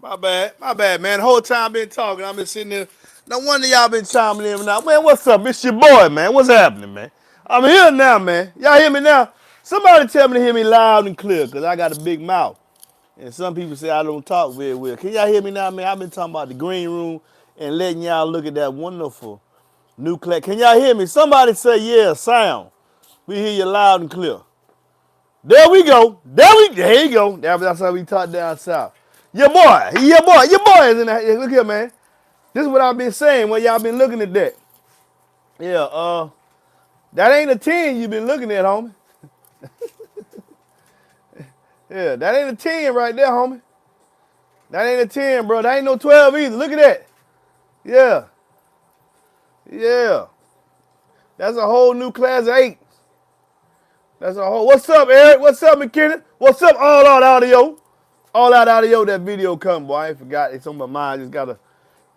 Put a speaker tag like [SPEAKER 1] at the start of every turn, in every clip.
[SPEAKER 1] My bad, man. The whole time I've been talking, I've been sitting there. No wonder y'all been chiming in now. Man, what's up? It's your boy, man. What's happening, man? I'm here now, man. Y'all hear me now? Somebody tell me to hear me loud and clear, because I got a big mouth. And some people say I don't talk very well. Can y'all hear me now, man? I've been talking about the green room and letting y'all look at that wonderful new class. Can y'all hear me? Somebody say, yeah, sound. We hear you loud and clear. There we go. There you go. That's how we talk down south. Your boy is in there. Look here, man. This is what I've been saying when y'all been looking at that. Yeah, that ain't a 10 you been looking at, homie. Yeah, that ain't a 10 right there, homie. That ain't a 10, bro. That ain't no 12 either. Look at that. Yeah. Yeah. That's a whole new class of 8. That's a whole. What's up, Eric? What's up, McKinnon? What's up, All Out Audio? All Out Audio, that video come, boy. I ain't forgot. It's on my mind. Just got to,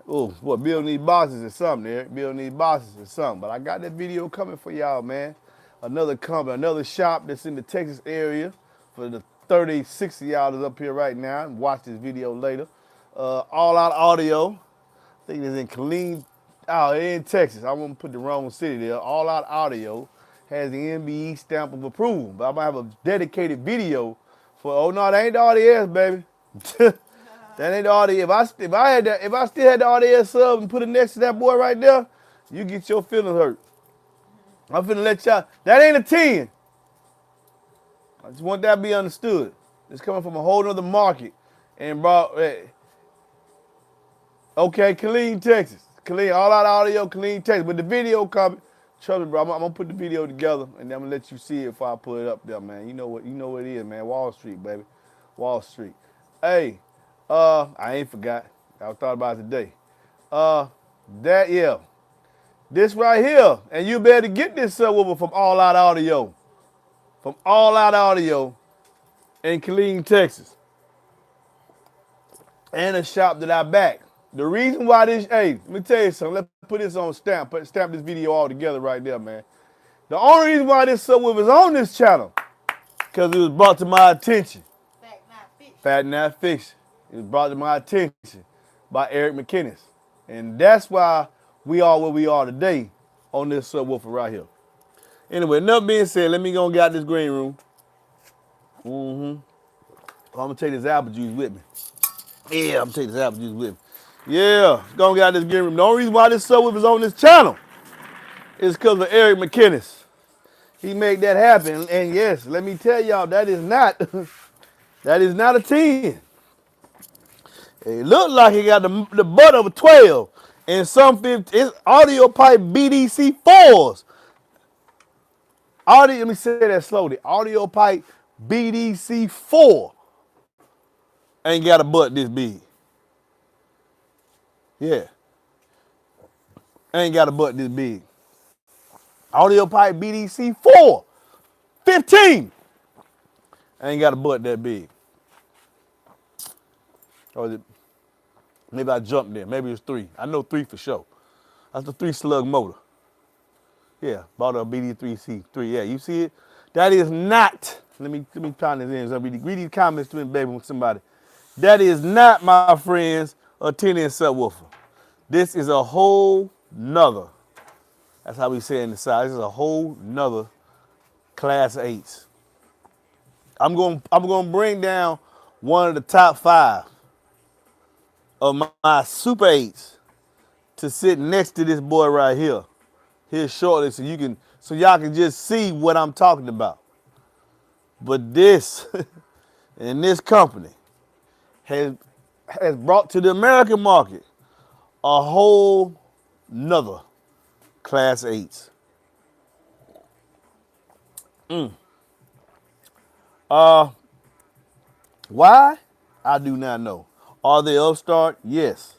[SPEAKER 1] building these boxes or something, Eric. Building these boxes or something. But I got that video coming for y'all, man. Another company, another shop that's in the Texas area for the 30, 60 y'all that's up here right now. And watch this video later. All Out Audio. I think it's in in Texas. I won't put the wrong city there. All Out Audio has the MBE stamp of approval. But I'm going to have a dedicated video for, oh no, that ain't the RDS, baby. That ain't the RDS. If I still had the RDS sub and put it next to that boy right there, you get your feelings hurt. I'm finna let y'all, that ain't a 10. I just want that to be understood. It's coming from a whole nother market. And brought, okay, Killeen, Texas. Killeen, All Out Audio, Killeen, Texas. But the video coming. Trust me, bro. I'm gonna put the video together and I'm gonna let you see it if I put it up there, man. You know what it is, man. Wall Street, baby. Wall Street. Hey, I ain't forgot. I thought about it today. This right here, and you better get this subwoofer from All Out Audio. From All Out Audio in Killeen, Texas. And a shop that I back. The reason why this, hey, let me tell you something. Let's put this on stamp this video all together right there, man. The only reason why this subwoofer is on this channel, because it was brought to my attention.
[SPEAKER 2] Fact, not fiction.
[SPEAKER 1] Fact, not fiction. It was brought to my attention by Eric McKinnon. And that's why we are where we are today on this subwoofer right here. Anyway, enough being said, let me go and get out this green room. I'm going to take this apple juice with me. Yeah, I'm going to take this apple juice with me. Yeah, go and get out this green room. The only reason why this subwoofer is on this channel is because of Eric McKinnon. He made that happen. And yes, let me tell y'all, that is not a 10. It looked like he got the butt of a 12 and some 50. It's audio pipe BDC 4s. Let me say that slowly. Audio pipe BDC 4 ain't got a butt this big. Yeah. Ain't got a butt this big. Audio pipe BDC 4, 15. Ain't got a butt that big. Or is it? Maybe I jumped there. Maybe it's 3. I know 3 for sure. That's the 3-slug motor. Yeah, bought a BD3C3. Yeah, you see it? That is not. Let me pound this in. So read these comments to me, baby, with somebody. That is not, my friends, a 10-inch subwoofer. This is a whole nother. That's how we say it in the South. This is a whole nother class 8s. I'm going to bring down one of the top 5 of my Super 8s to sit next to this boy right here. Here shortly so y'all can just see what I'm talking about. But this and this company has brought to the American market a whole nother class 8s. Why? I do not know. Are they upstart? Yes.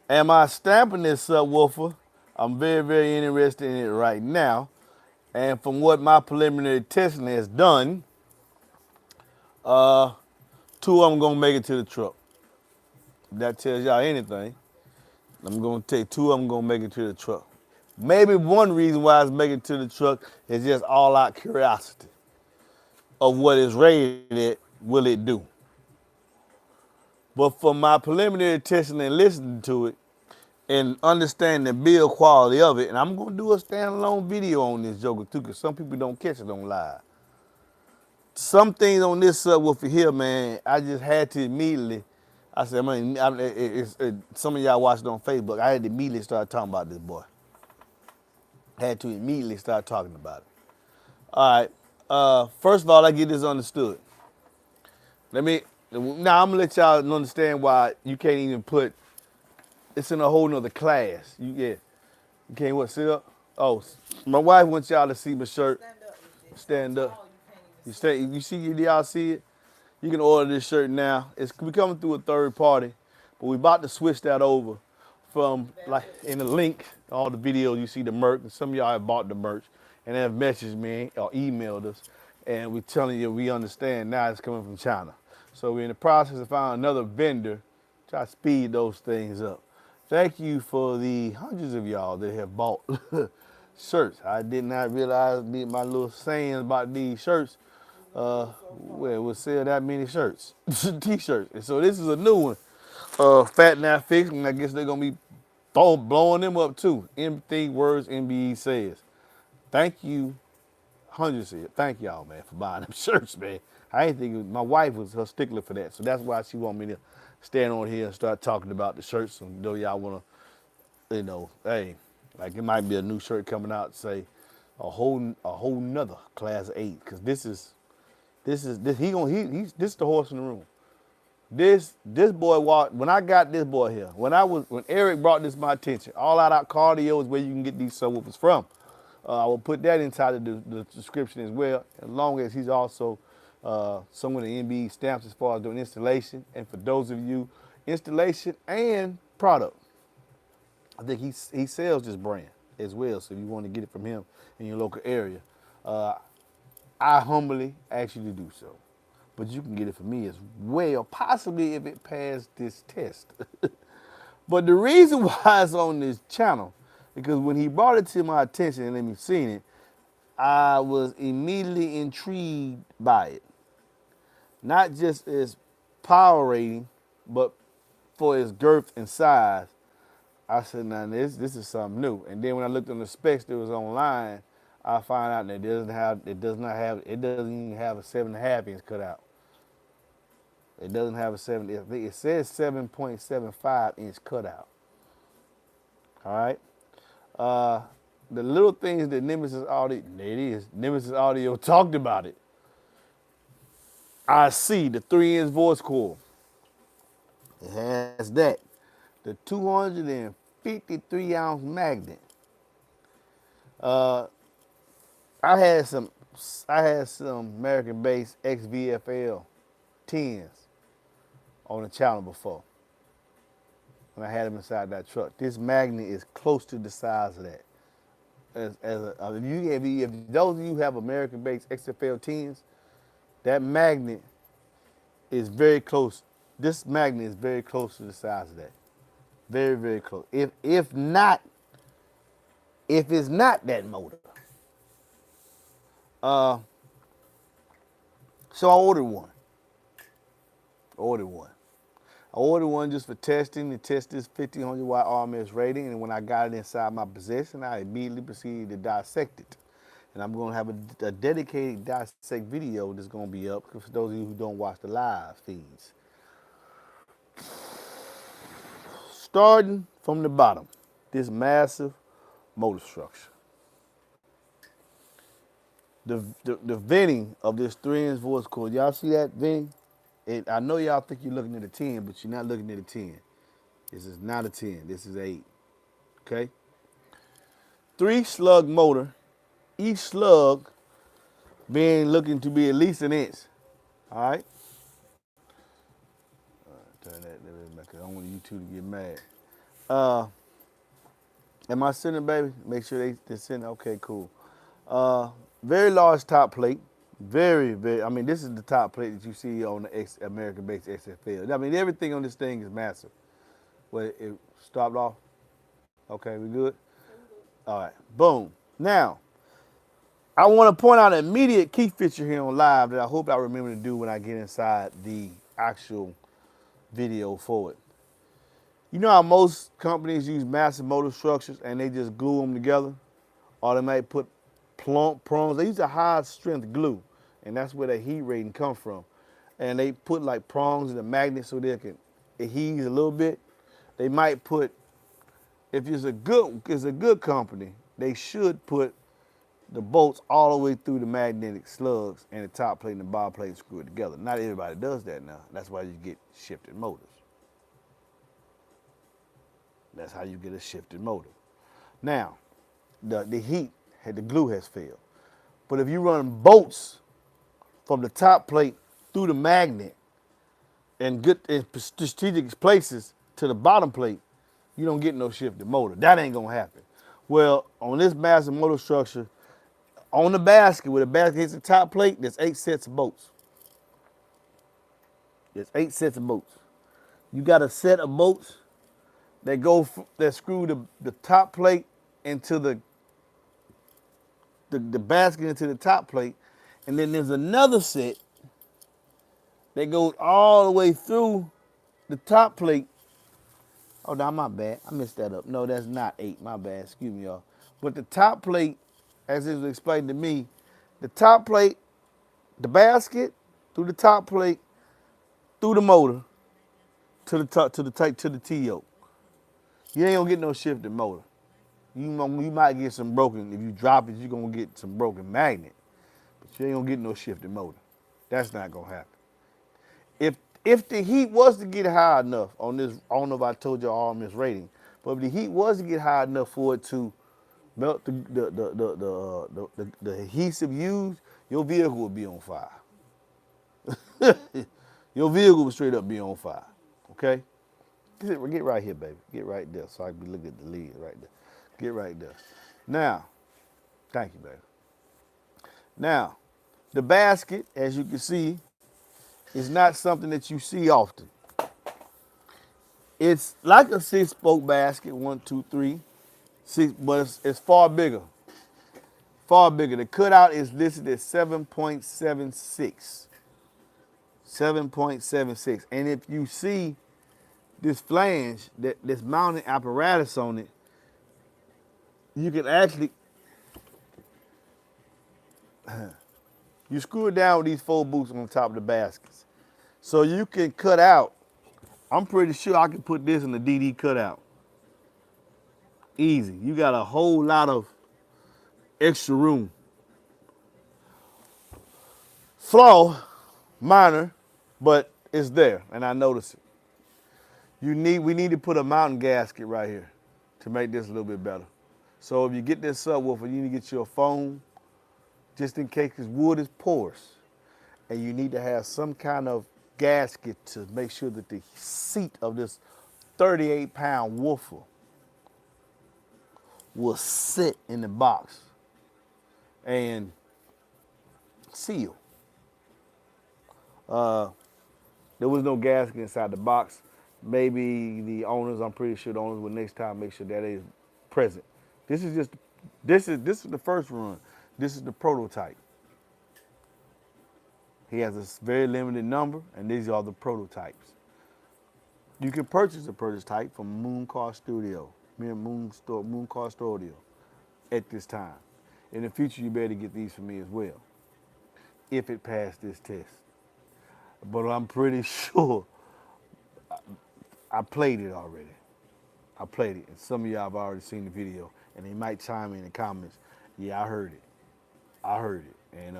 [SPEAKER 1] Am I stamping this subwoofer? I'm very, very interested in it right now. And from what my preliminary testing has done, 2 of them gonna make it to the truck. If that tells y'all anything, I'm gonna take 2 of them gonna make it to the truck. Maybe one reason why it's making it to the truck is just all out curiosity of what it's rated at, will it do? But for my preliminary testing and listening to it and understanding the build quality of it, and I'm gonna do a standalone video on this joker too, because some people don't catch it on live. Some things on this subwoofer here, man, I just had to immediately. I said, man, some of y'all watched it on Facebook. I had to immediately start talking about this boy. Had to immediately start talking about it. All right. First of all, I get this understood. Now I'm gonna let y'all understand why you can't even put. It's in a whole nother class. You can't what, sit up? Oh, my wife wants y'all to see my shirt. Stand up. You see, y'all see it? You can order this shirt now. We coming through a third party, but we about to switch that over from, like, in the link, all the videos you see the merch, and some of y'all have bought the merch and have messaged me or emailed us, and we're telling you we understand now it's coming from China. So we're in the process of finding another vendor, try to speed those things up. Thank you for the hundreds of y'all that have bought shirts. I did not realize my little sayings about these shirts we'll sell that many shirts, t-shirts. And so this is a new one. Fat Not Fixed, and I guess they're gonna be blowing them up too. Everything words MBE says. Thank you, hundreds of you. Thank y'all, man, for buying them shirts, man. I ain't think my wife was her stickler for that, so that's why she want me to stand on here and start talking about the shirts. So, y'all wanna, hey, like it might be a new shirt coming out, say a whole nother class 8, because this is the horse in the room. This boy walked, when I got this boy here, when Eric brought this to my attention, All Out Cardio is where you can get these subwoofers from. I will put that inside the description as well, as long as he's also some of the MBE stamps as far as doing installation. And for those of you, installation and product. I think he sells this brand as well, so if you want to get it from him in your local area, I humbly ask you to do so. But you can get it from me as well, possibly if it passed this test. But the reason why it's on this channel, because when he brought it to my attention and let me see it, I was immediately intrigued by it. Not just its power rating, but for its girth and size. I said, now this is something new. And then when I looked on the specs that was online, I found out that it doesn't even have a 7.5 inch cutout. It doesn't have a 7. It says 7.75 inch cutout. All right. The little things that Nemesis Audio talked about it. I see the 3-inch voice coil. It has that. The 253 ounce magnet. I had some American-based XVFL 10s on the channel before. When I had them inside that truck, this magnet is close to the size of that. If those of you who have American-based XFL 10s, that magnet is very close. This magnet is very close to the size of that. Very, very close. If it's not that motor. So I ordered one. I ordered one just for testing to test this 1500 watt RMS rating, and when I got it inside my possession, I immediately proceeded to dissect it. And I'm going to have a dedicated dissect video that's going to be up for those of you who don't watch the live feeds. Starting from the bottom, this massive motor structure. The venting of this 3-inch voice coil, y'all see that venting? I know y'all think you're looking at a 10, but you're not looking at a 10. This is not a 10, this is 8, okay? 3 slug motor, each slug being looking to be at least an inch, all right? Turn that a little bit, because I don't want you two to get mad. Am I sending, baby? Make sure they send, okay, cool. Very large top plate. Very, very, I mean, this is the top plate that you see on the American-based XFL. I mean, everything on this thing is massive. Well, it stopped off? Okay, we good? All right, boom. Now, I want to point out an immediate key feature here on live that I hope I remember to do when I get inside the actual video for it. You know how most companies use massive motor structures and they just glue them together? Or they might put prongs. They use a high strength glue, and that's where the heat rating comes from. And they put like prongs in the magnet so they can adhere a little bit. They might put, if it's a good company, they should put the bolts all the way through the magnetic slugs and the top plate and the bottom plate screwed together. Not everybody does that now. That's why you get shifted motors. That's how you get a shifted motor. Now, the heat, the glue has failed. But if you run bolts from the top plate through the magnet and get in strategic places to the bottom plate, you don't get no shifted motor. That ain't gonna happen. Well, on this massive motor structure, on the basket, where the basket hits the top plate, there's 8 sets of bolts. There's 8 sets of bolts. You got a set of bolts that screw the top plate into the basket into the top plate, and then there's another set that goes all the way through the top plate. Oh, no, my bad. I messed that up. No, that's not 8. My bad. Excuse me, y'all. But the top plate, as it was explained to me, the top plate, the basket, through the top plate, through the motor, to the T-yoke. You ain't gonna get no shifted motor. You might get some broken, if you drop it, you're gonna get some broken magnet. But you ain't gonna get no shifted motor. That's not gonna happen. If the heat was to get high enough on this, I don't know if I told you all on this rating, but if the heat was to get high enough for it to melt the adhesive used, your vehicle would be on fire. Your vehicle would straight up be on fire. Okay? Get right here, baby. Get right there so I can look at the lid right there. Get right there. Now, thank you, baby. Now, the basket, as you can see, is not something that you see often. It's like a 6-spoke basket, 1, 2, 3, 6, but it's far bigger. Far bigger. The cutout is listed at 7.76. 7.76. And if you see this flange, this mounting apparatus on it, you can actually, you screw it down with these 4 boots on top of the baskets. So you can cut out, I'm pretty sure I can put this in the DD cutout. Easy. You got a whole lot of extra room. Flaw, minor, but it's there, and I notice it. We need to put a mounting gasket right here to make this a little bit better. So if you get this subwoofer, you need to get your foam, just in case, because wood is porous. And you need to have some kind of gasket to make sure that the seat of this 38-pound woofer will sit in the box and seal. There was no gasket inside the box. Maybe the owners, I'm pretty sure the owners will next time make sure that is present. This is the first run. This is the prototype. He has a very limited number, and these are the prototypes. You can purchase a prototype from Moon Car Studio, Moon Car Studio, at this time. In the future, you better get these for me as well, if it passed this test. But I'm pretty sure I played it already. I played it, and some of y'all have already seen the video, and they might chime in the comments. Yeah, I heard it. I heard it. And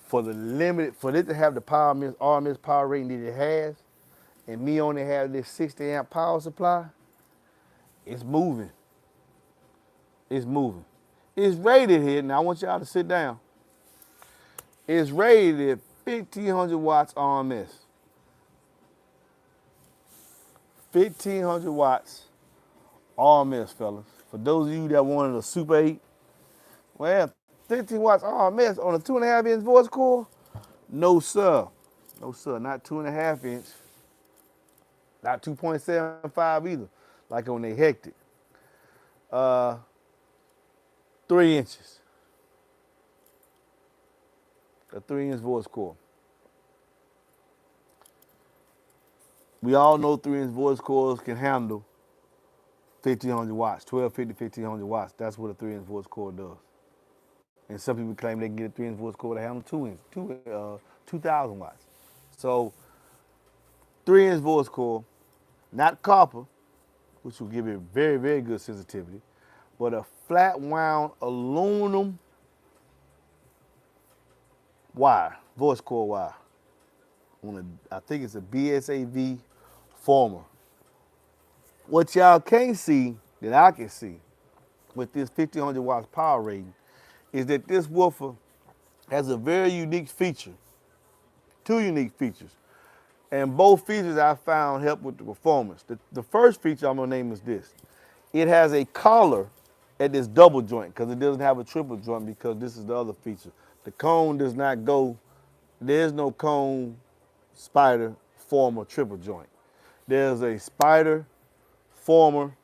[SPEAKER 1] for it to have the RMS power rating that it has, and me only have this 60 amp power supply, it's moving. It's moving. It's rated here. Now I want y'all to sit down. It's rated at 1,500 watts RMS. 1,500 watts RMS, fellas. For those of you that wanted a Super 8, well, 15 watts RMS on a 2.5 inch voice core? No, sir. No, sir. Not 2.5 inch. Not 2.75 either, like on the Hectic. 3 inches. A 3 inch voice core. We all know 3-inch voice coils can handle 1,500 watts, 1250, 1,500 watts. That's what a 3-inch voice coil does. And some people claim they can get a 3-inch voice coil to handle 2,000 watts. So 3-inch voice coil, not copper, which will give it very, very good sensitivity, but a flat wound aluminum wire, voice coil wire. I think it's a BSAV former. What y'all can't see that I can see with this 1,500 watts power rating is that this woofer has a very unique feature, two unique features. And both features I found help with the performance. The first feature I'm gonna name is this. It has a collar at this double joint because it doesn't have a triple joint because this is the other feature. The cone does not go, there's no cone, spider, former, triple joint. There's a spider, former,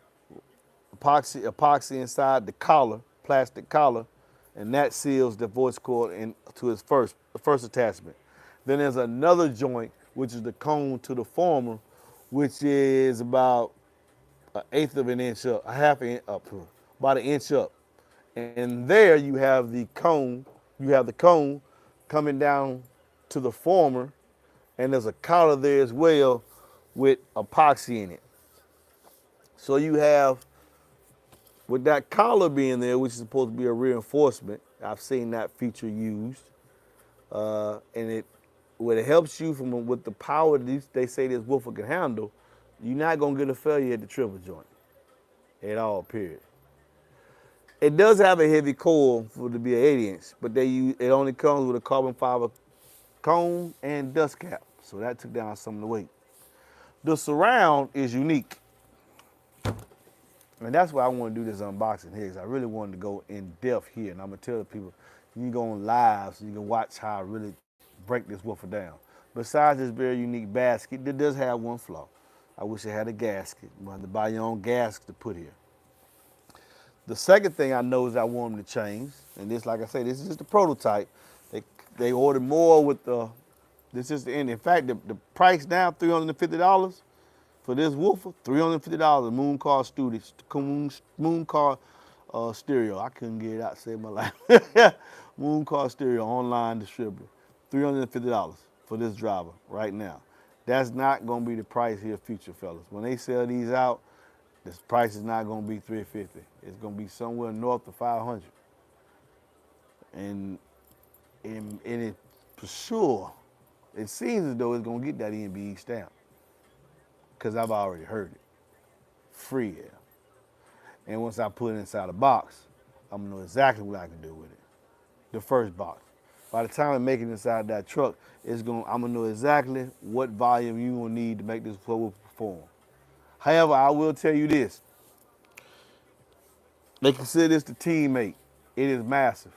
[SPEAKER 1] epoxy inside the collar, plastic collar, and that seals the voice coil into its the first attachment. Then there's another joint, which is the cone to the former, which is about 1/8 of an inch up, a half inch up, about 1 inch up. And there you have the cone, coming down to the former, and there's a collar there as well with epoxy in it. So you have, with that collar being there, which is supposed to be a reinforcement, I've seen that feature used, and what it helps you with the power they say this woofer can handle, you're not gonna get a failure at the triple joint at all, period. It does have a heavy coil for it to be an 8-inch, but it only comes with a carbon fiber cone and dust cap, so that took down some of the weight. The surround is unique. And that's why I want to do this unboxing here, because I really wanted to go in depth here. And I'm going to tell the people, you can go on live so you can watch how I really break this woofer down. Besides this very unique basket, it does have one flaw. I wish it had a gasket. You have to buy your own gasket to put here. The second thing I know is I want them to change. And this, like I say, this is just a prototype. They ordered more with this is the end. In fact, the price now, $350. For this woofer, $350, Moon Car Stereo. I couldn't get it out, save my life. Moon Car Stereo, online distributor. $350 for this driver right now. That's not gonna be the price here, future fellas. When they sell these out, this price is not gonna be $350. It's gonna be somewhere north of $500. And it, for sure, it seems as though it's gonna get that MBE stamp, because I've already heard it. Free air. And once I put it inside a box, I'm gonna know exactly what I can do with it. The first box. By the time I make it inside that truck, I'm gonna know exactly what volume you gonna need to make this woofer perform. However, I will tell you this. They consider this the teammate. It is massive.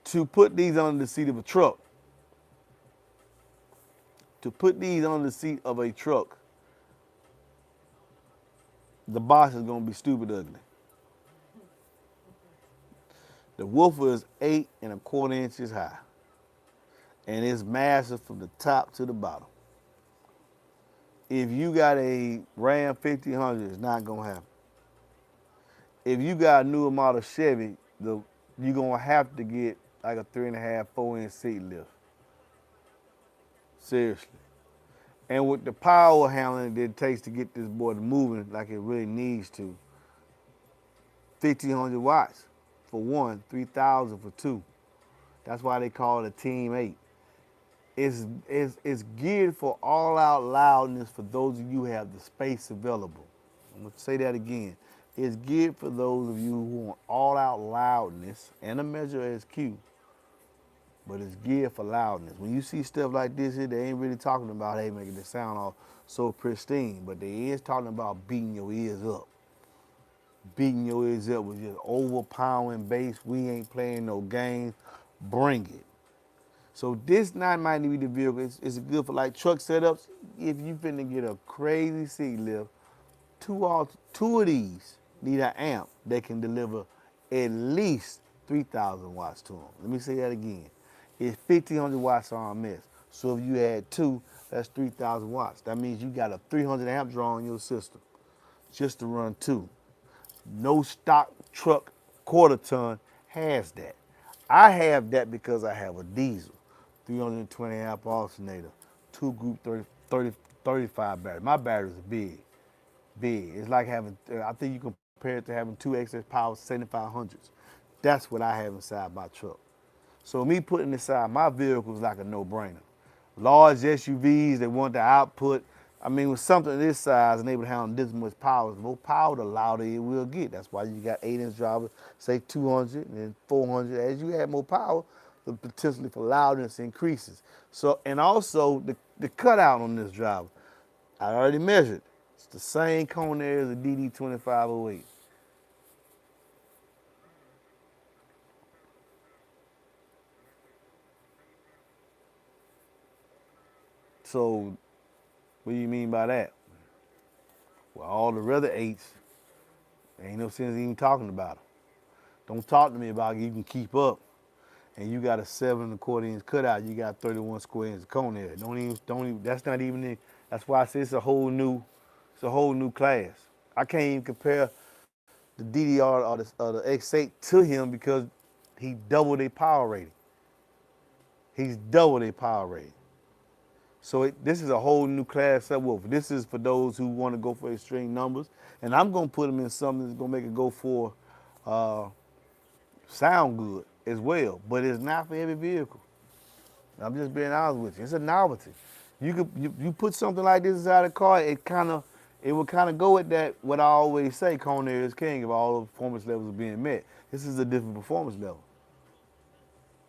[SPEAKER 1] To put these under the seat of a truck, the box is gonna be stupid ugly. The woofer is 8¼ inches high, and it's massive from the top to the bottom. If you got a Ram 1500, it's not gonna happen. If you got a newer model Chevy, you're gonna have to get like a 3½, 4-inch seat lift. Seriously. And with the power handling that it takes to get this boy moving like it really needs to, 1,500 watts for one, 3,000 for two. That's why they call it a Team 8. It's geared for all-out loudness for those of you who have the space available. I'm gonna say that again. It's geared for those of you who want all-out loudness and a measure SQ, but it's geared for loudness. When you see stuff like this here, they ain't really talking about, hey, making the sound all so pristine, but they is talking about beating your ears up. Beating your ears up with just overpowering bass. We ain't playing no games. Bring it. So this might be the vehicle. It's good for like truck setups. If you finna get a crazy seat lift, two of these need an amp that can deliver at least 3,000 watts to them. Let me say that again. It's 1,500 watts RMS. So if you had 2, that's 3,000 watts. That means you got a 300 amp draw in your system just to run 2. No stock truck quarter ton has that. I have that because I have a diesel, 320 amp alternator, 2 group 35 batteries. My batteries are big, big. It's like having, I think you compare it to having 2 excess power 7500s. That's what I have inside my truck. So me putting inside my vehicle is like a no-brainer. Large SUVs, they want the output. I mean, with something this size and able to handle this much power, the more power, the louder it will get. That's why you got 8-inch drivers, say 200 and then 400. As you add more power, the potential for loudness increases. So, and also the cutout on this driver, I already measured. It's the same cone there as a DD2508. So, what do you mean by that? Well, all the other 8s, ain't no sense even talking about them. Don't talk to me about you can keep up, and you got a 7¼ inch cutout. You got 31 square inches of cone there. Don't even. That's not even. That's why I say it's a whole new class. I can't even compare the DDR or the X8 to him because he doubled their power rating. He's double their power rating. So this is a whole new class subwoofer. This is for those who want to go for extreme numbers. And I'm going to put them in something that's going to make it go for sound good as well. But it's not for every vehicle. I'm just being honest with you. It's a novelty. You put something like this inside a car, it will kind of go with that, what I always say, _King is king if all the performance levels are being met. This is a different performance level.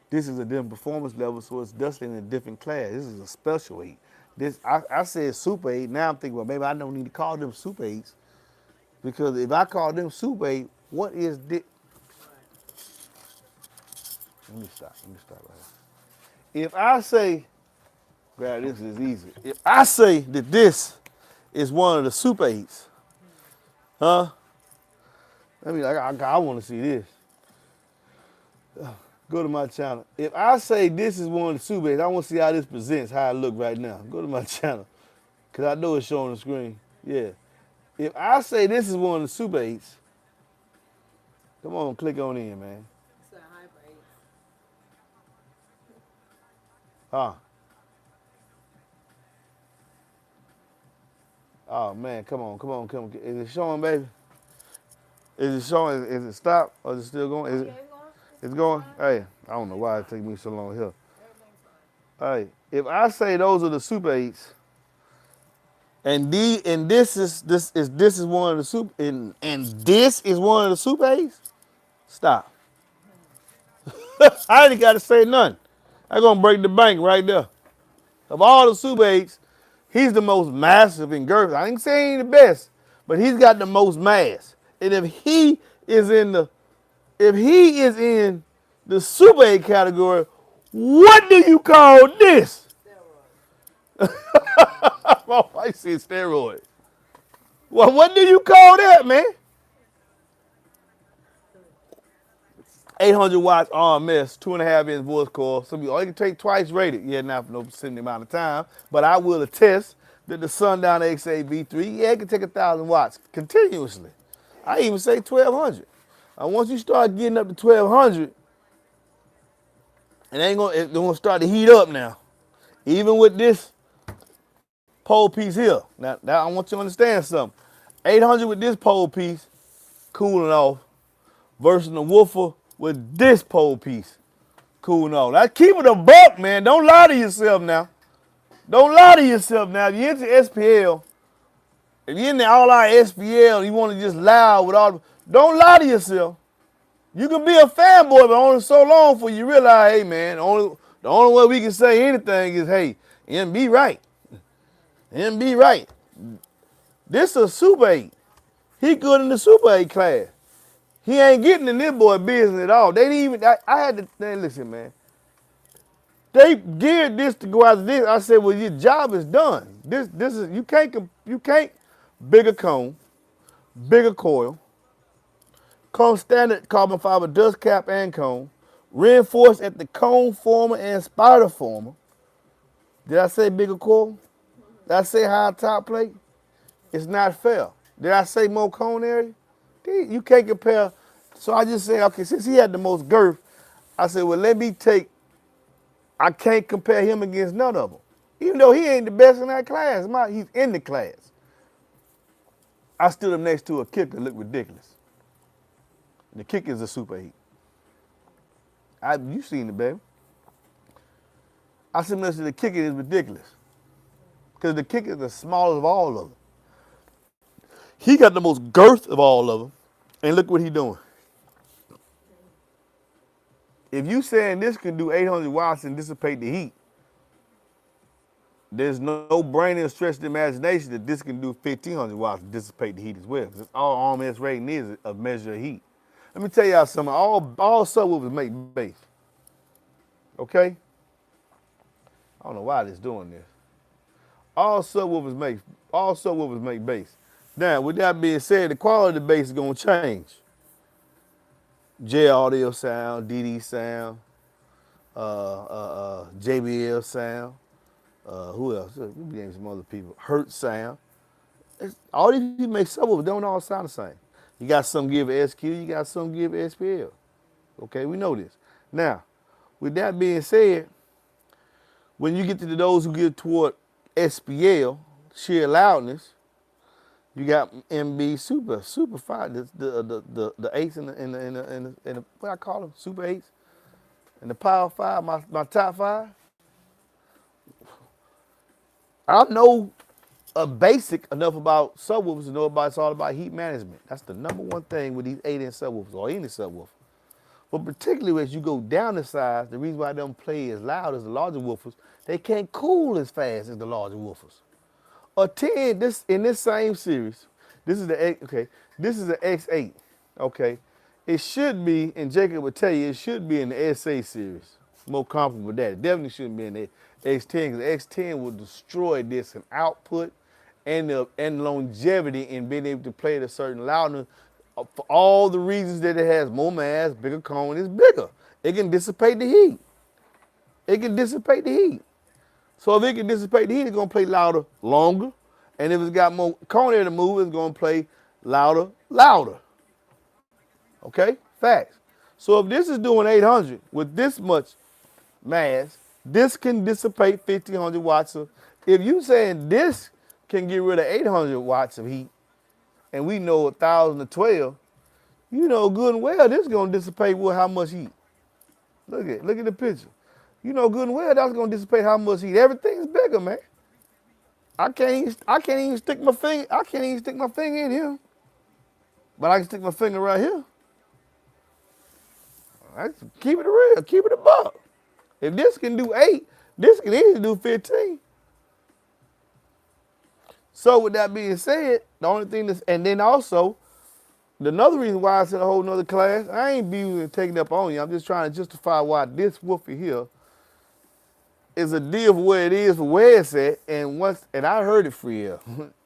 [SPEAKER 1] This is a different performance level, so it's just in a different class. This is a special 8. I said Super 8. Now I'm thinking, well, maybe I don't need to call them Super 8s because if I call them Super 8, what is this? Let me stop right here. If I say, grab this is easy. If I say that this is one of the Super 8s, huh? I want to see this. Go to my channel. If I say this is one of the Super 8s, I want to see how this presents, how it look right now. Go to my channel, because I know it's showing on the screen. Yeah. If I say this is one of the Super 8s, come on, click on in, man.
[SPEAKER 2] It's a hybrid.
[SPEAKER 1] Huh? Oh, man, come on. Is it showing, baby? Is it showing? Is it stopped or is it still going? Is it? It's going? Hey, I don't know why it takes me so long here. Hey, if I say those are the Super 8s, and this is one of the Super and this is one of the Super 8s, stop. I ain't got to say nothing. I'm gonna break the bank right there. Of all the Super 8s, he's the most massive in girth. I ain't saying he ain't the best, but he's got the most mass. And if he is in the Super 8 category, what do you call this? My wife said steroid. Well, what do you call that, man? 800 watts RMS, 2.5-inch voice coil. Some people, you can take twice rated. Yeah, not for no certain amount of time, but I will attest that the Sundown XA-V3, yeah, it can take 1,000 watts continuously. I even say 1,200. And once you start getting up to 1,200, it's gonna start to heat up now. Even with this pole piece here. Now I want you to understand something. 800 with this pole piece, cooling off, versus the woofer with this pole piece, cooling off. Now keep it a buck, man. Don't lie to yourself now. Don't lie to yourself now. If you're into SPL, if you're into all our SPL, you want to just loud with all, don't lie to yourself. You can be a fanboy, but only so long before you realize, hey man, the only way we can say anything is, hey, MB right. MB right. This is a Super 8. He good in the Super 8 class. He ain't getting in this boy business at all. They didn't even, I had to, man, listen, man. They geared this to go after this. I said, well, your job is done. This is, you can't, bigger cone, bigger coil, cone standard carbon fiber dust cap and cone, reinforced at the cone former and spider former. Did I say bigger coil? Did I say higher top plate? It's not fair. Did I say more cone area? You can't compare. So I just said, okay, since he had the most girth, I said, well, let me take, I can't compare him against none of them. Even though he ain't the best in that class, he's in the class. I stood him next to a kicker, looked ridiculous. The kicker is a superheat. You seen it, baby. I said, listen, the kicker is ridiculous. Because the kicker is the smallest of all of them. He got the most girth of all of them. And look what he doing. If you saying this can do 800 watts and dissipate the heat, there's no brain and stretch the imagination that this can do 1,500 watts and dissipate the heat as well. Because all RMS rating is a measure of heat. Let me tell y'all something. All subwoofers make bass. Okay? I don't know why this doing this. All subwoofers make bass. Now, with that being said, the quality of the bass is gonna change. J audio sound, DD sound, JBL sound. Who else? We named some other people. Hertz sound. All these people make subwoofers don't all sound the same. You got some give SQ, you got some give SPL. Okay, we know this. Now, with that being said, when you get to those who get toward SPL, sheer loudness, you got MB super 5, the 8's and the what I call them, super 8's, and the power 5, my top 5. I know a basic enough about subwoofers to know it's all about heat management. That's the number one thing with these 8-inch subwoofers or any subwoofer. But particularly as you go down the size, the reason why they don't play as loud as the larger woofers, they can't cool as fast as the larger woofers. A 10, in this same series, this is the X8, okay? It should be, and Jacob would tell you, it should be in the SA series. More comfortable with that. It definitely shouldn't be in the X10, because the X10 will destroy this in output and longevity in being able to play at a certain loudness for all the reasons that it has more mass, bigger cone, it's bigger. It can dissipate the heat. It can dissipate the heat. So if it can dissipate the heat, it's gonna play louder, longer. And if it's got more cone area to move, it's gonna play louder. Okay, facts. So if this is doing 800 with this much mass, this can dissipate 1,500 watts of, if you saying this can get rid of 800 watts of heat, and we know 1,012, you know good and well this is gonna dissipate with how much heat. Look at the picture. You know good and well that's gonna dissipate how much heat. Everything's bigger, man. I can't even stick my finger. I can't even stick my finger in here, but I can stick my finger right here. Right, keep it real. Keep it a buck. If this can do 8, this can easily do 15. So with that being said, the only thing that's, and then also, another reason why I said a whole nother class, I ain't be taking up on you. I'm just trying to justify why this woofer here is a deal for where it is, for where it's at, and I heard it free here,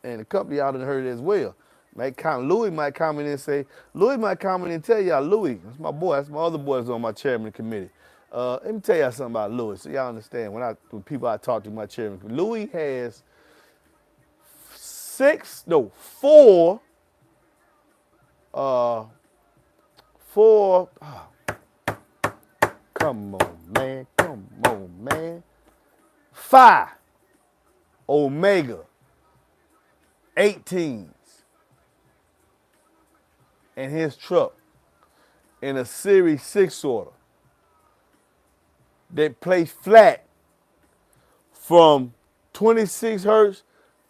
[SPEAKER 1] and a couple of y'all done heard it as well. Louis might comment and say, Louis might comment and tell y'all, Louis, that's my boy, that's my other boy that's on my chairman committee. Let me tell y'all something about Louis, so y'all understand when people I talk to my chairman. Louis has 4 come on, man. 5 Omega 18s in his truck in a Series 6 order that plays flat from 26 hertz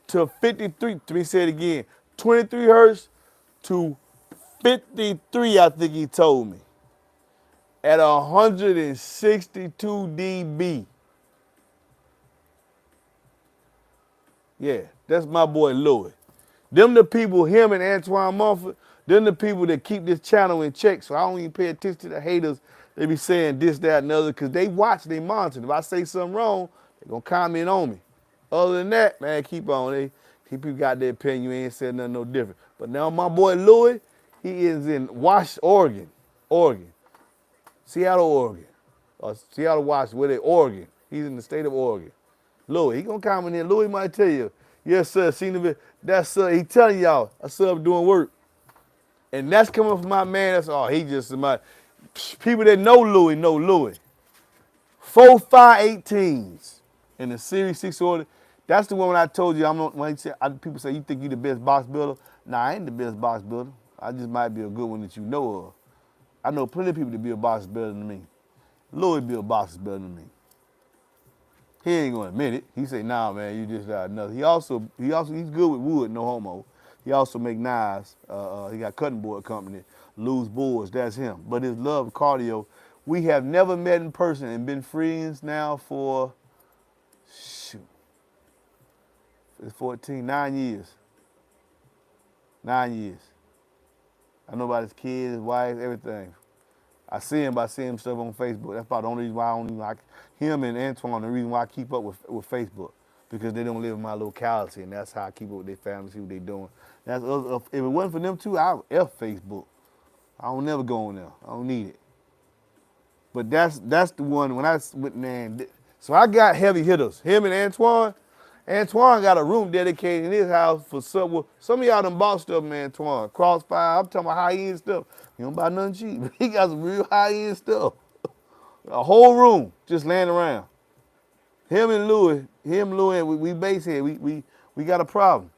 [SPEAKER 1] to 53. Let me say it again. 23 hertz to 53, I think he told me, at 162 dB. Yeah, that's my boy Louis. Them the people, him and Antoine Mumford, them the people that keep this channel in check, so I don't even pay attention to the haters. They be saying this, that, and the other, because they watch, they monitor. If I say something wrong, they going to comment on me. Other than that, man, keep on. People got their opinion, you ain't said nothing no different. But now my boy Louis, he is in Oregon. Seattle, Oregon. Or Seattle, Washington, where they Oregon. He's in the state of Oregon. Louis, he gonna comment here. Louis might tell you, yes, sir, seen the video. That's he telling y'all, I sub doing work. And that's coming from my man. That's he just my people that know Louis know Louis. 4.5 18s in the Series 6 order. That's the one when I told you when people say you think you the best box builder. Nah, I ain't the best box builder. I just might be a good one that you know of. I know plenty of people that build boxes better than me. Louis build boxes better than me. He ain't gonna admit it. He say, nah, man, you just nothing. He's good with wood, no homo. He also make knives. He got cutting board company, loose boards, that's him. But his love of cardio, we have never met in person and been friends now for, it's 9 years. 9 years. I know about his kids, his wife, everything. I see him stuff on Facebook. That's probably the only reason why I don't even like him and Antoine, the reason why I keep up with Facebook. Because they don't live in my locality, and that's how I keep up with their family, see what they're doing. If it wasn't for them two, I would F Facebook. I don't never go on there. I don't need it. But that's the one when I went, man. So I got heavy hitters. Him and Antoine. Antoine got a room dedicated in his house for Subwoofer. Some of y'all done bought stuff, man, Antoine. Crossfire, I'm talking about high-end stuff. He don't buy nothing cheap. He got some real high-end stuff. A whole room just laying around. Him and Louis, we base here. We got a problem.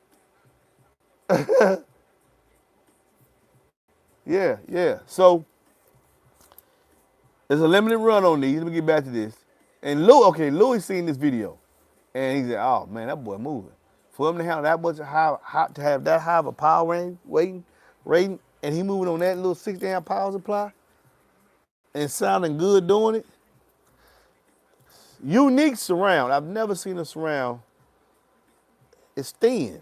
[SPEAKER 1] Yeah. So there's a limited run on these. Let me get back to this. And Louis seen this video. And he said, oh man, that boy moving. For him to have that much that high of a power rating, and he moving on that little 60 amp power supply and sounding good doing it. Unique surround. I've never seen a surround. It's thin.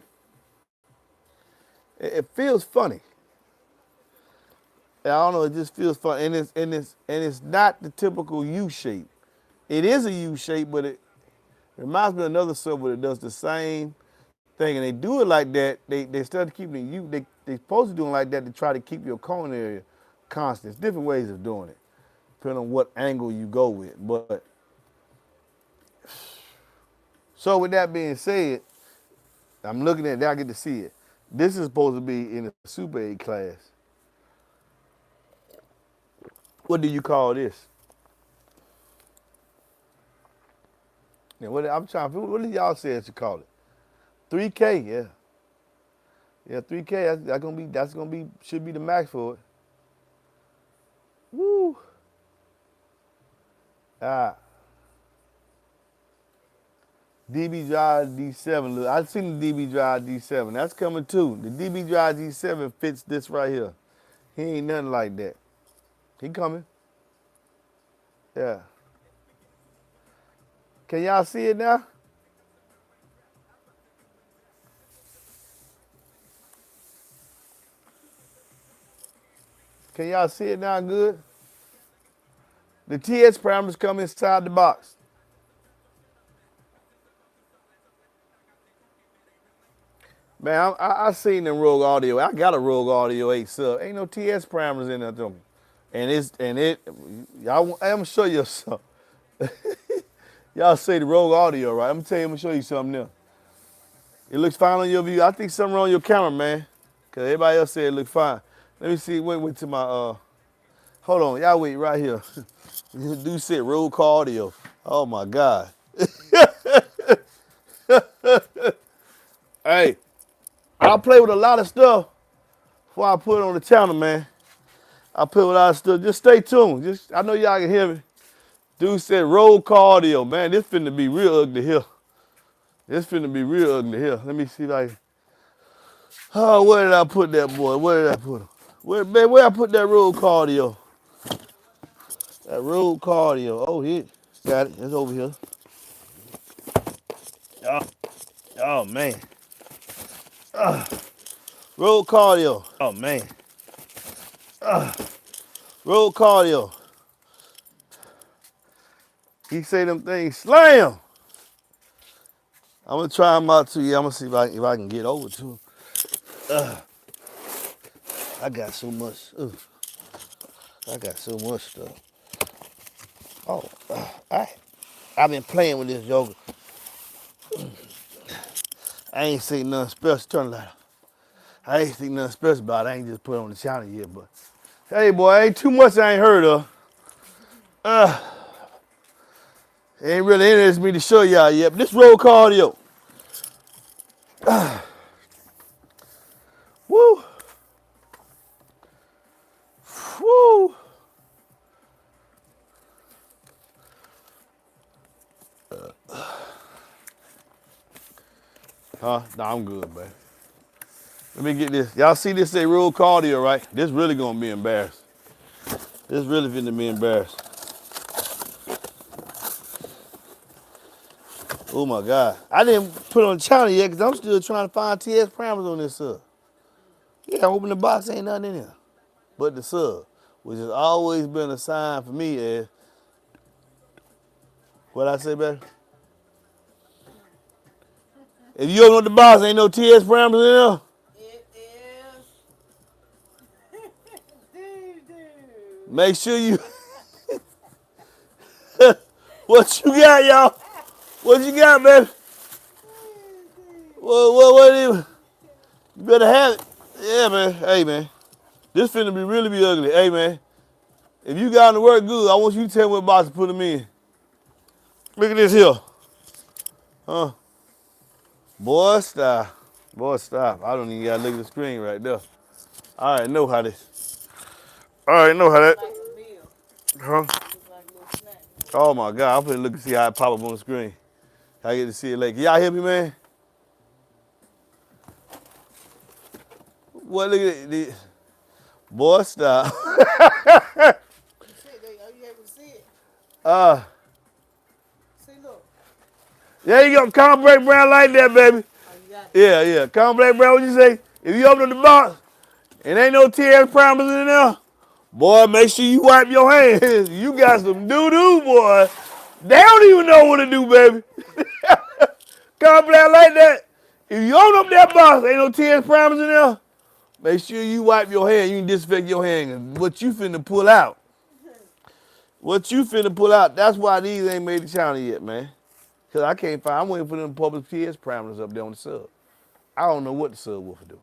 [SPEAKER 1] It feels funny. I don't know, it just feels funny. And it's not the typical U shape. It is a U shape, but it reminds me of another subwoofer that does the same thing. And they do it like that. They start keeping you. They supposed to do it like that to try to keep your cone area constant. It's different ways of doing it, depending on what angle you go with. But so with that being said, I'm looking at it, I get to see it. This is supposed to be in a Super 8 class. What do you call this? Yeah, I'm trying to, what do y'all say it should call it? 3K, yeah. Yeah, 3K, that's gonna be, should be the max for it. Woo. DB Drive D7, look, I've seen the DB Drive D7, that's coming too. The DB Drive D7 fits this right here. He ain't nothing like that. He coming. Yeah. Can y'all see it now? Can y'all see it now good? The TS parameters come inside the box. Man, I seen them Rogue Audio. I got a Rogue Audio 8 sub. Ain't no TS parameters in there to me. I'm gonna show you something. Y'all say the Rogue Audio, right? I'm gonna tell you, I'm gonna show you something now. It looks fine on your view. I think something wrong with your camera, man. Cause everybody else said it looked fine. Let me see, wait to my, hold on, y'all wait right here. This dude said Rogue Audio. Oh my God. Hey, I'll play with a lot of stuff before I put it on the channel, man. I play with a lot of stuff. Just stay tuned. I know y'all can hear me. Dude said Rogue Audio. Man, this finna be real ugly here. This finna be real ugly here. Let me see if I can. Oh, where did I put that boy? Where did I put him? Where I put that Rogue Audio? That Rogue Audio. Oh, here. Got it. It's over here. Oh man. Rogue Audio. Oh man. Rogue Audio. He say them things slam. I'm gonna try them out too. Yeah, I'm gonna see if I can get over to him. I got so much. I got so much stuff. Oh, I've been playing with this yoga. I ain't seen nothing special. Turn the light off. I ain't seen nothing special about it. I ain't just put it on the channel yet, but hey, boy, ain't too much I ain't heard of. Ain't really interested me to show y'all yet, but this roll cardio. Woo. Woo. Huh? Nah, I'm good, man. Let me get this. Y'all see this say roll cardio, right? This really gonna be embarrassed. This really finna be embarrassed. Oh my God. I didn't put it on the channel yet because I'm still trying to find TS parameters on this sub. Yeah, I open the box, ain't nothing in here. But the sub, which has always been a sign for me as, what I say, baby? If you open up the box, ain't no TS parameters in there?
[SPEAKER 2] It is.
[SPEAKER 1] Make sure you, what you got, y'all? What you got, baby? What is, you better have it. Yeah, man. Hey, man. This finna really be ugly. Hey, man. If you got them to work good, I want you to tell me what box to put them in. Look at this here. Huh? Boy, stop. Boy, stop. I don't even gotta look at the screen right there. I already know how this. I already know how that.
[SPEAKER 2] Like a meal.
[SPEAKER 1] Huh?
[SPEAKER 2] Looks like a little snack.
[SPEAKER 1] Oh my God. I'm finna look and see how it pop up on the screen. I get to see it later. Can y'all hear me, man? What, look at it. Boy, stop.
[SPEAKER 2] You see it? Are you able to see it? See, look.
[SPEAKER 1] There you go. Calm break brown like that, baby.
[SPEAKER 2] Oh, you got it.
[SPEAKER 1] Yeah. Calm break brown, what you say? If you open up the box and ain't no TS parameters in there, boy, make sure you wipe your hands. You got some doo-doo, boy. They don't even know what to do, baby. Calm break like that. If you open up that box, ain't no TS parameters in there, make sure you wipe your hand. You can disinfect your hand. What you finna pull out. What you finna pull out, that's why these ain't made the channel yet, man. Because I can't find, I'm waiting for them public TS parameters up there on the sub. I don't know what the subwoofer do.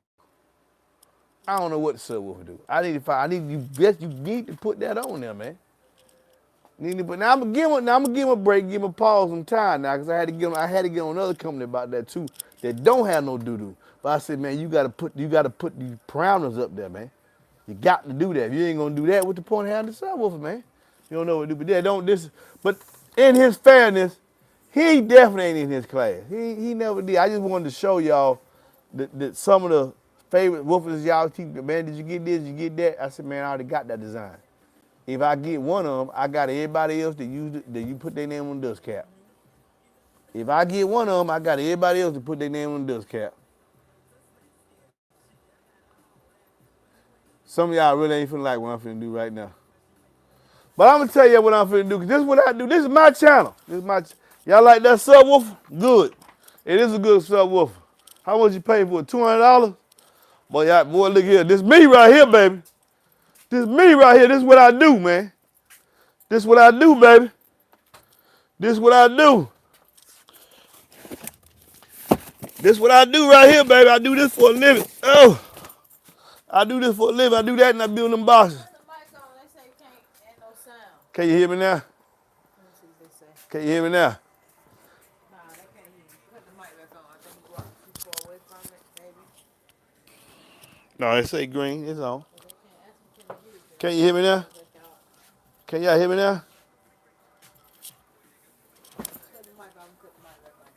[SPEAKER 1] I don't know what the subwoofer do. I need to find, you need to put that on there, man. Now I'm gonna give him a break, give him a pause some time now, because I had to get on another company about that too, that don't have no doo-doo. But I said, man, you gotta put these parameters up there, man. You got to do that. If you ain't gonna do that, what's the point of having the subwoofer, man? You don't know what to do. But in his fairness, he definitely ain't in his class. He never did. I just wanted to show y'all that some of the favorite woofers y'all keep, man, did you get this, did you get that? I said, man, I already got that design. If I get one of them, I got everybody else that you put their name on the dust cap. If I get one of them, I got everybody else to put their name on the dust cap. Some of y'all really ain't feeling like what I'm finna do right now. But I'm gonna tell you what I'm finna do, because this is what I do. This is my channel. Y'all like that subwoofer? Good. It is a good subwoofer. How much you pay for it? $200? Boy, look here. This me right here, baby. This me right here. This is what I do, man. This is what I do, baby. This is what I do. This is what I do right here, baby. I do this for a living. Oh. I do this for a living. I do that and I build them boxes.
[SPEAKER 2] Turn the mic on. They say can't add no sound.
[SPEAKER 1] Can you hear me now?
[SPEAKER 2] Let me see what they say.
[SPEAKER 1] Can you hear me now?
[SPEAKER 2] Nah, they can't hear you. Put the mic back on. I think you walking too far away from it, maybe.
[SPEAKER 1] No, it say green. It's on.
[SPEAKER 2] But they can't ask them, can you hear it?
[SPEAKER 1] Can you hear me now?
[SPEAKER 2] Back out.
[SPEAKER 1] Can y'all hear me now?
[SPEAKER 2] Put the mic on. Put the mic back on.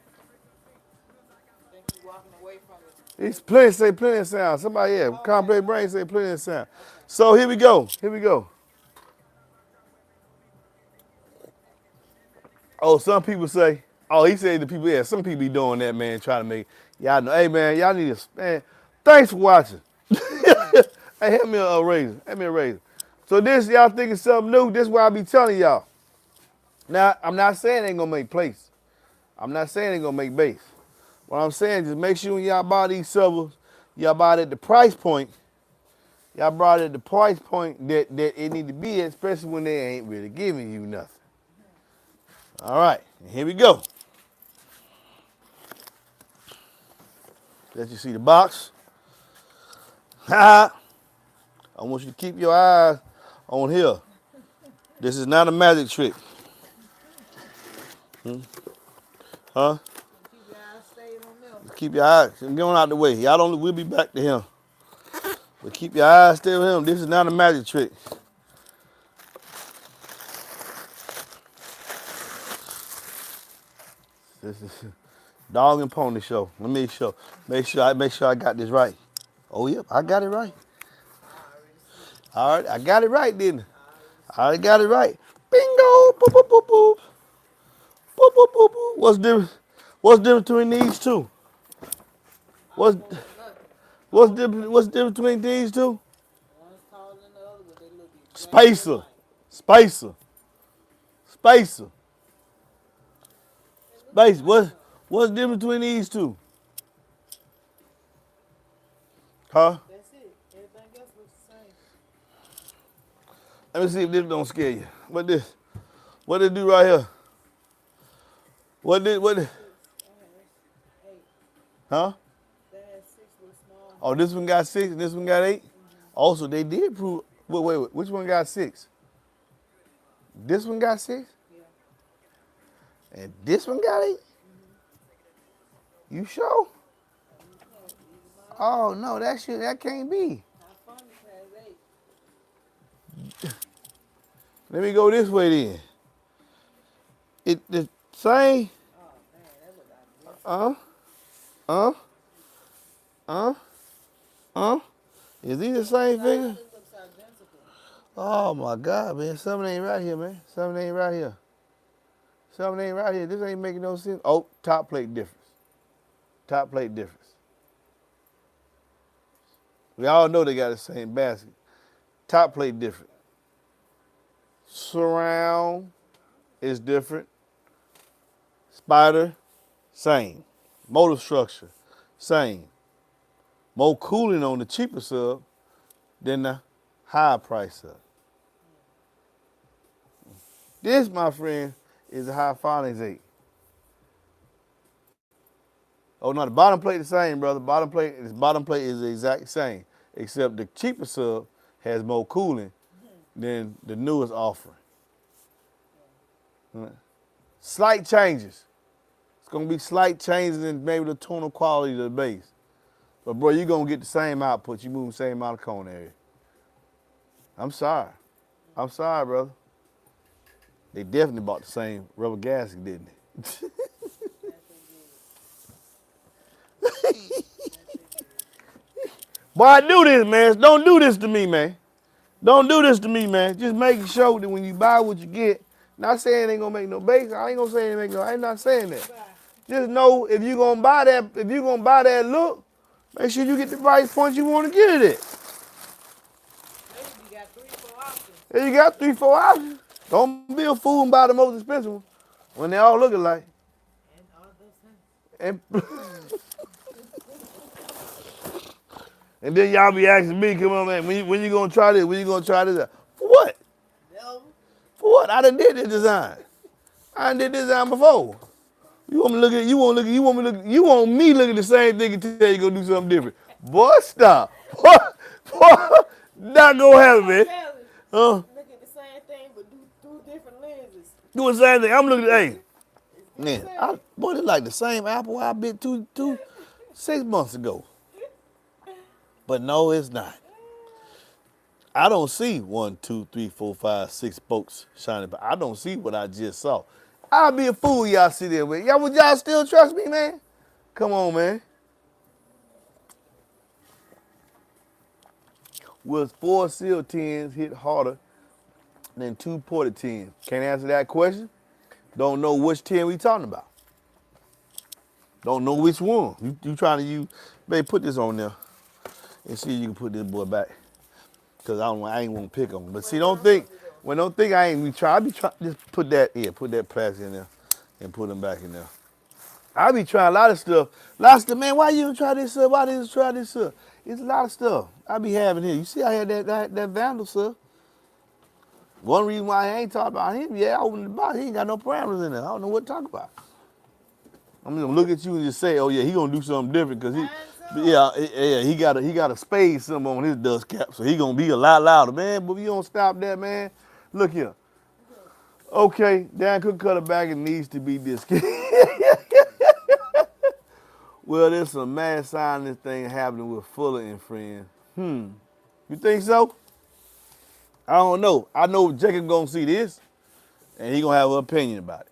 [SPEAKER 2] I think you walking away from it.
[SPEAKER 1] It's plenty of sound. Somebody, yeah, complex brain say plenty of sound. So here we go. Oh, some people say, he said the people, yeah, some people be doing that, man, trying to make, y'all know, hey, man, y'all need to, man, thanks for watching. Hey, hand me a razor. So this, y'all thinking something new, this is what I be telling y'all. Now, I'm not saying it ain't gonna make plates. I'm not saying it ain't gonna make bass. What I'm saying is make sure when y'all buy these subwoofers, y'all buy it at the price point. Y'all brought it at the price point that it need to be at, especially when they ain't really giving you nothing. All right, here we go. Let you see the box. I want you to keep your eyes on here. This is not a magic trick. Huh?
[SPEAKER 2] Keep your eyes stayed on them.
[SPEAKER 1] Keep your eyes. Get on out the way. Y'all don't. We'll be back to him. But keep your eyes stay on him. This is not a magic trick. This is dog and pony show. Let me show. Make sure I got this right. Oh yep, I got it right. All right, I got it right, didn't I? I already got it right. Bingo! Boop, boop, boop, boop. Boop, boop, boop, boop. What's the difference between these two? What's the difference between these two?
[SPEAKER 2] One's taller than the other, but they look
[SPEAKER 1] Spacer. Spacer. Spacer. Spacer. What's the difference between these two? Huh?
[SPEAKER 2] That's it. Everything else looks the same.
[SPEAKER 1] Let me see if this don't scare you. What this? What did it do right here? What?
[SPEAKER 2] Eight.
[SPEAKER 1] Huh?
[SPEAKER 2] That has 6 little small.
[SPEAKER 1] Oh, this one got 6 and this one got 8? Also, they did prove, wait. Which one got 6? This one got 6?
[SPEAKER 2] Yeah.
[SPEAKER 1] And this one got 8? You sure? Oh, no, that can't be.
[SPEAKER 2] How fun has 8?
[SPEAKER 1] Let me go this way then. The same.
[SPEAKER 2] Oh, man, that look like
[SPEAKER 1] Is these the same figure?
[SPEAKER 2] It looks identical.
[SPEAKER 1] Oh my God, man. Something ain't right here, man. Something ain't right here. Something ain't right here. This ain't making no sense. Oh, top plate difference. Top plate difference. We all know they got the same basket. Top plate different. Surround is different. Spider, same. Motor structure, same. More cooling on the cheaper sub than the higher price sub. This, my friend, is a 𝐼𝐚𝐿 8. Oh no, the bottom plate is the same, brother. Bottom plate is the exact same, except the cheaper sub has more cooling than the newest offering. Slight changes. It's gonna be slight changes in maybe the tonal quality of the bass. But bro, you're gonna get the same output. You move the same amount of cone area. I'm sorry, brother. They definitely bought the same rubber gasket, didn't they? Boy, I do this, man. Don't do this to me, man. Don't do this to me, man. Just make sure that when you buy what you get, not saying it ain't gonna make no bass. I ain't gonna say it ain't make no. I'm not saying that. Just know if you're gonna buy that look, make sure you get the price point you want to get it at.
[SPEAKER 2] Maybe you got 3, 4 options.
[SPEAKER 1] There you got 3, 4 options. Don't be a fool and buy the most expensive one when they all look alike.
[SPEAKER 2] And all those things.
[SPEAKER 1] And then y'all be asking me, come on, man, when you gonna try this? When you gonna try this out? For what?
[SPEAKER 2] No.
[SPEAKER 1] For what? I done did this design. I done did this design before. You want me to look at the same thing and tell you gonna do something different. Boy, stop. Boy, not gonna happen, man. Huh?
[SPEAKER 2] Look at the same thing, but do different lenses.
[SPEAKER 1] Do the same thing. I'm looking at, hey. Man, boy, it's like the same apple I bit 6 months ago. But no, it's not. I don't see 1, 2, 3, 4, 5, 6 spokes shining, but I don't see what I just saw. I'll be a fool y'all sit there with. Would y'all still trust me, man? Come on, man. Will 4 seal 10s hit harder than 2 ported 10s? Can't answer that question. Don't know which 10 we talking about. Don't know which one. You trying to use, babe, put this on there and see if you can put this boy back. Cause I ain't want to pick on him. But see, don't think I ain't be trying. I be trying, just put that plastic in there and put them back in there. I be trying a lot of stuff. Man, why you don't try this stuff? Why didn't you try this stuff? It's a lot of stuff I be having here. You see I had that Vandal stuff. One reason why I ain't talking about him, I opened the box, he ain't got no parameters in there. I don't know what to talk about. I'm gonna look at you and just say, oh yeah, he gonna do something different because Yeah, yeah, he got a spade symbol on his dust cap, so he gonna be a lot louder, man. But if you don't stop that, man, look here. Okay, Dan could cut it back. It needs to be this. Well, there's some mad science thing happening with Fuller and friends. You think so? I don't know. I know Jacob gonna see this, and he gonna have an opinion about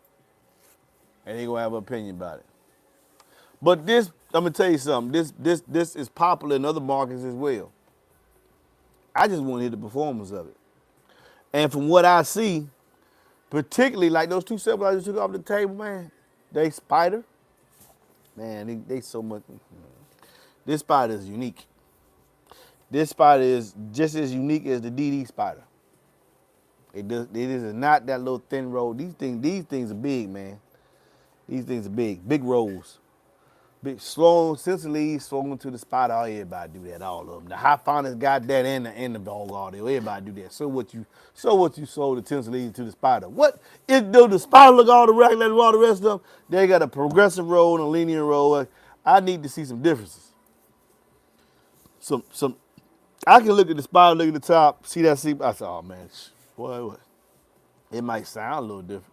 [SPEAKER 1] it. But this, I'm gonna tell you something. This is popular in other markets as well. I just want to hear the performance of it. And from what I see, particularly like those two samples I just took off the table, man, they spider. Man, they so much. This spider is unique. This spider is just as unique as the DD spider. It is not that little thin roll. These things are big, man. These things are big rolls. Big, slow, sensitively swung to the spider. Oh, everybody do that, all of them. The high finest got that and the dog audio. Everybody do that. So what you sold the tension to the spider. What is do the spider look all the regular all the rest of them? They got a progressive roll and a linear roll. I need to see some differences. Some I can look at the spider, look at the top, see that seat. I said, oh man, boy, what? It might sound a little different,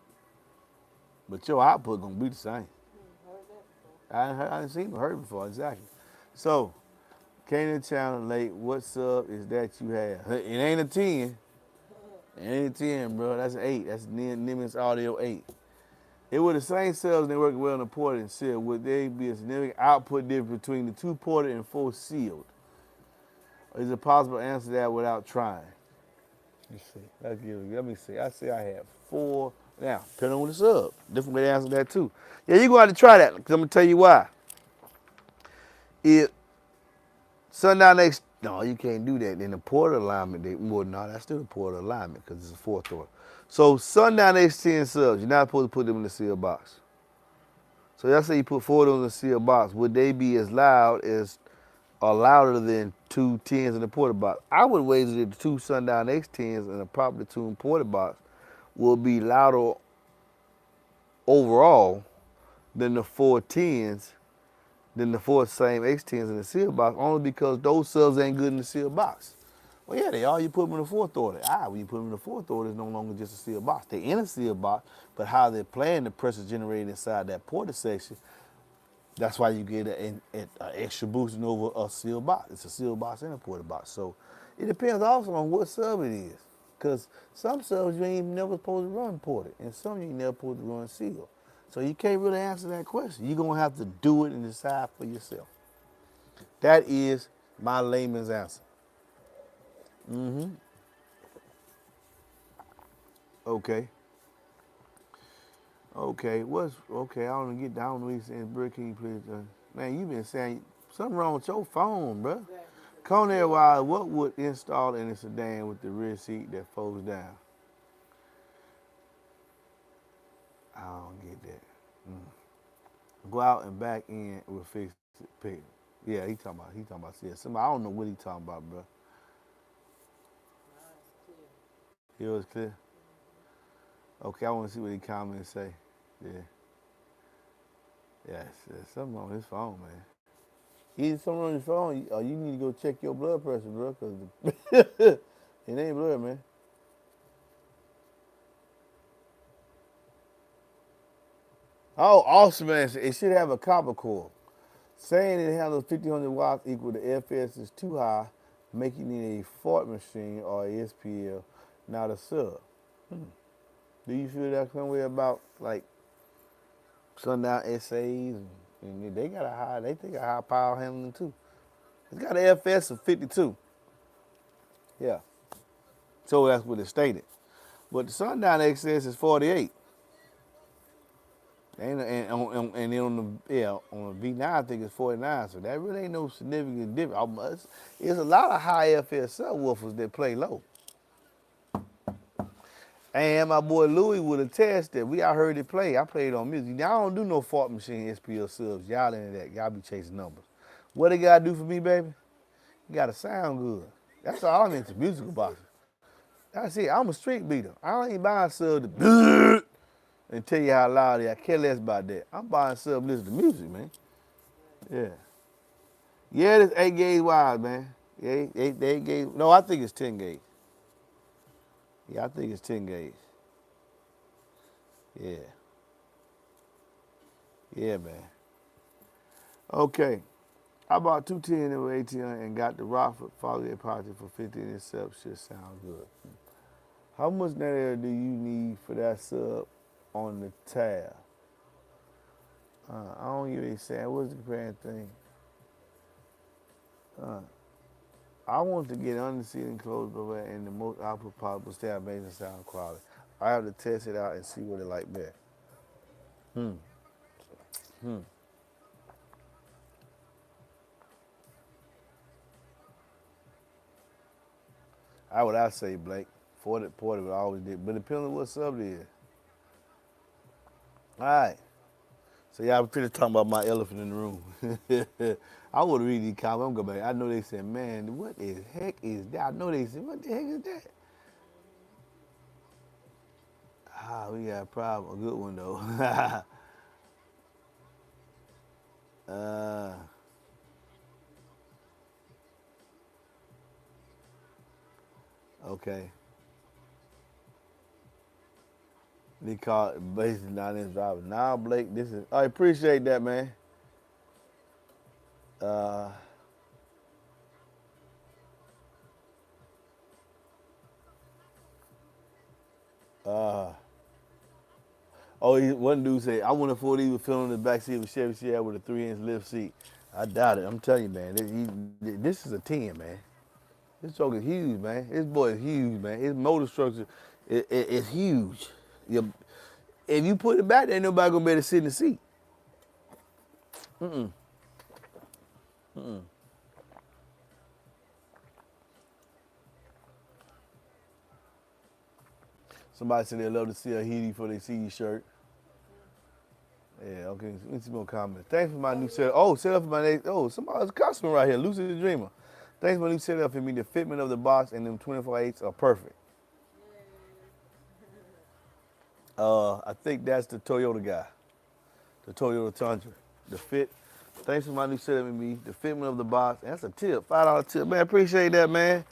[SPEAKER 1] but your output gonna be the same. I didn't seen or heard before, exactly. So, came to the channel late. What sub is that you have? It ain't a 10. It ain't a 10, bro. That's an 8. That's Nemesis Audio 8. It were the same cells and they work well in the ported and sealed. Would there be a significant output difference between the 2 ported and 4 sealed? Or is it possible to answer that without trying? Let's see. Let me see. I say I have 4. Now, depending on the sub. Different way to answer that too. Yeah, you're going to have to try that, because I'm going to tell you why. If sundown X, no, you can't do that. In the portal alignment, that's still the portal alignment, because it's a 4th order. So sundown X10 subs, you're not supposed to put them in the seal box. So let's say you put 4 of them in the seal box. Would they be as loud as, or louder than 2 10s in the porta box? I would wager that the 2 sundown X10s in a properly tuned porta box will be louder overall than the 4 10s, than the 4 same X10s in the seal box, only because those subs ain't good in the seal box. Well, yeah, they are. You put them in the 4th order. When you put them in the 4th order, it's no longer just a seal box. They're in a seal box, but how they're playing, the pressure generated inside that porta section, that's why you get an extra boosting over a seal box. It's a seal box and a porta box. So it depends also on what sub it is. Because some subs you ain't never supposed to run ported, and some you ain't never supposed to run seal. So you can't really answer that question. You're going to have to do it and decide for yourself. That is my layman's answer. Okay. Okay, I want to get down to what he's saying. Bro, can you please, man, you been saying something wrong with your phone, bro. 𝐚𝐿, what would install in a sedan with the rear seat that folds down? I don't get that. Go out and back in with fixed pick. Yeah, he talking about somebody. I don't know what he talking about, bro. It was clear. Okay, I want to see what he comment and say. Yeah. Yes, there's something on his phone, man. Either something on his phone, or you need to go check your blood pressure, bro, because it ain't blood, man. Oh, awesome, man. It should have a copper core. Saying it handles 1500 watts equal to FS is too high, making it a Ford machine or a SPL, not a sub. Do you feel that somewhere about like sundown SAs and they got they think a high power handling too. It's got an FS of 52. Yeah. So that's what it stated. But the sundown XS is 48. And then on the V9 I think it's 49. So that really ain't no significant difference. It's a lot of high FS subwoofers that play low. And my boy Louis would attest that I heard it play. I played on music. Y'all don't do no Ford machine SPL subs. Y'all into that. Y'all be chasing numbers. What they gotta do for me, baby? You gotta sound good. That's all I'm into, musical boxing. That's it. I'm a street beater. I ain't buying sub to and tell you how loud they are. I care less about that. I'm buying sub to listen to music, man. Yeah. Yeah, it's 8 gauge wide, man. Yeah, 8 gauge. No, I think it's 10 gauge. Yeah, I think it's 10 gauge. Yeah. Yeah, man. Okay. I bought 210 of ATM and got the Rockford Folly project for 50 and itself. Shit sound good. How much net air do you need for that sub on the tab? I don't hear they saying. What's the comparing thing? I want to get under seat enclosure and the most output possible to have amazing sound quality. I have to test it out and see what it like there. I would I say, Blake. Porter would always did. But depending on what sub it is. All right. So y'all was pretty talking about my elephant in the room. I would read these comments. I'm going back. I know they said, man, what the heck is that? I know they said, what the heck is that? Ah, we got a problem. A good one, though. Okay. They call it basically 9-inch driver. Now, Blake, this is, I appreciate that, man. One dude said, I wonder if he was filling in the back seat of a Chevy Sierra with a 3-inch lift seat. I doubt it. I'm telling you, man. This is a 10, man. This truck is huge, man. This boy is huge, man. His motor structure is huge. If you put it back there, ain't nobody gonna be able to sit in the seat. Somebody said they love to see a Heaty before they see your shirt. Yeah, okay. Let me see more comments. Thanks for my new setup. Oh, set up for my next. Oh, somebody's a customer right here, Lucy the Dreamer. Thanks for my new setup for me. The fitment of the box and them 24/8 are perfect. I think that's the Toyota guy, the Toyota Tundra. The fit. Thanks for my new setup with me. The fitment of the box. And that's a tip, $5 tip, man. Appreciate that, man.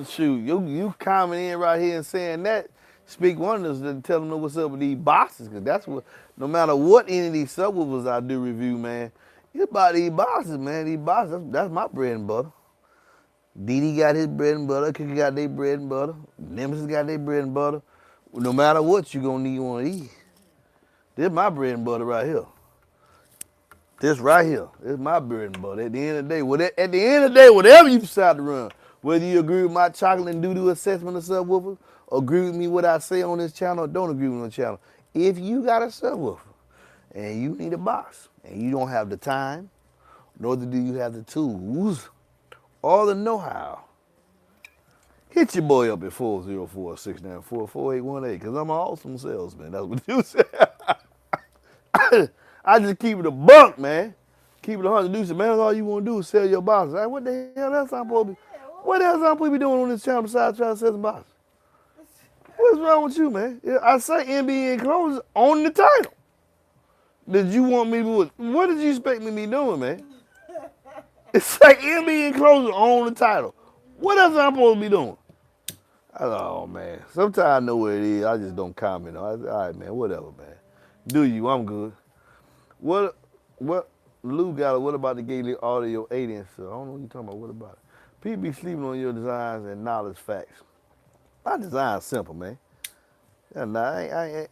[SPEAKER 1] Shoot, you commenting in right here and saying that speak wonders to tell them what's up with these boxes, because that's what. No matter what any of these subwoofers I do review, man, it's about these boxes, man. These boxes, that's my bread and butter. DD got his bread and butter. Cookie got their bread and butter. Nemesis got their bread and butter. No matter what, you gonna need one of these. This is my bread and butter right here. This right here, this is my bread and butter. At the end of the day, whatever you decide to run, whether you agree with my chocolate and doo-doo assessment of subwoofers, or agree with me what I say on this channel, or don't agree with me on the channel. If you got a subwoofer and you need a box and you don't have the time, nor do you have the tools or the know-how, hit your boy up at 404-694-4818, because I'm an awesome salesman. That's what you said. I just keep it a buck, man. Keep it 100. Dude said, man, all you want to do is sell your boxes. Like, what the hell else I'm supposed to be? What else I'm supposed to be doing on this channel besides trying to sell some boxes? What's wrong with you, man? I say MBEnclosures on the title. Did you want me to? What did you expect me to be doing, man? It's like MBEnclosures on the title. What else am I supposed to be doing? Oh, man. Sometimes I know what it is. I just don't comment on it. All right, man. Whatever, man. Do you? I'm good. What Lou got? What about the Gately Audio 8-inch? I don't know what you're talking about. What about it? People be sleeping on your designs and knowledge facts. My design's simple, man. And I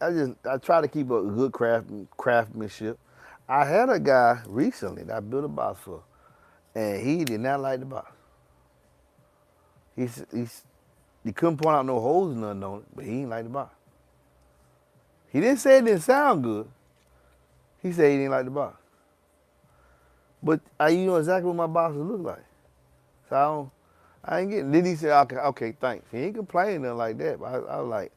[SPEAKER 1] try to keep a good craftsmanship. I had a guy recently that I built a box for, and he did not like the box. He couldn't point out no holes or nothing on it, but he didn't like the box. He didn't say it didn't sound good. He said he didn't like the box. But you know exactly what my boxes look like. So I ain't getting. Then he said, okay, thanks. He ain't complaining nothing like that. But I was like,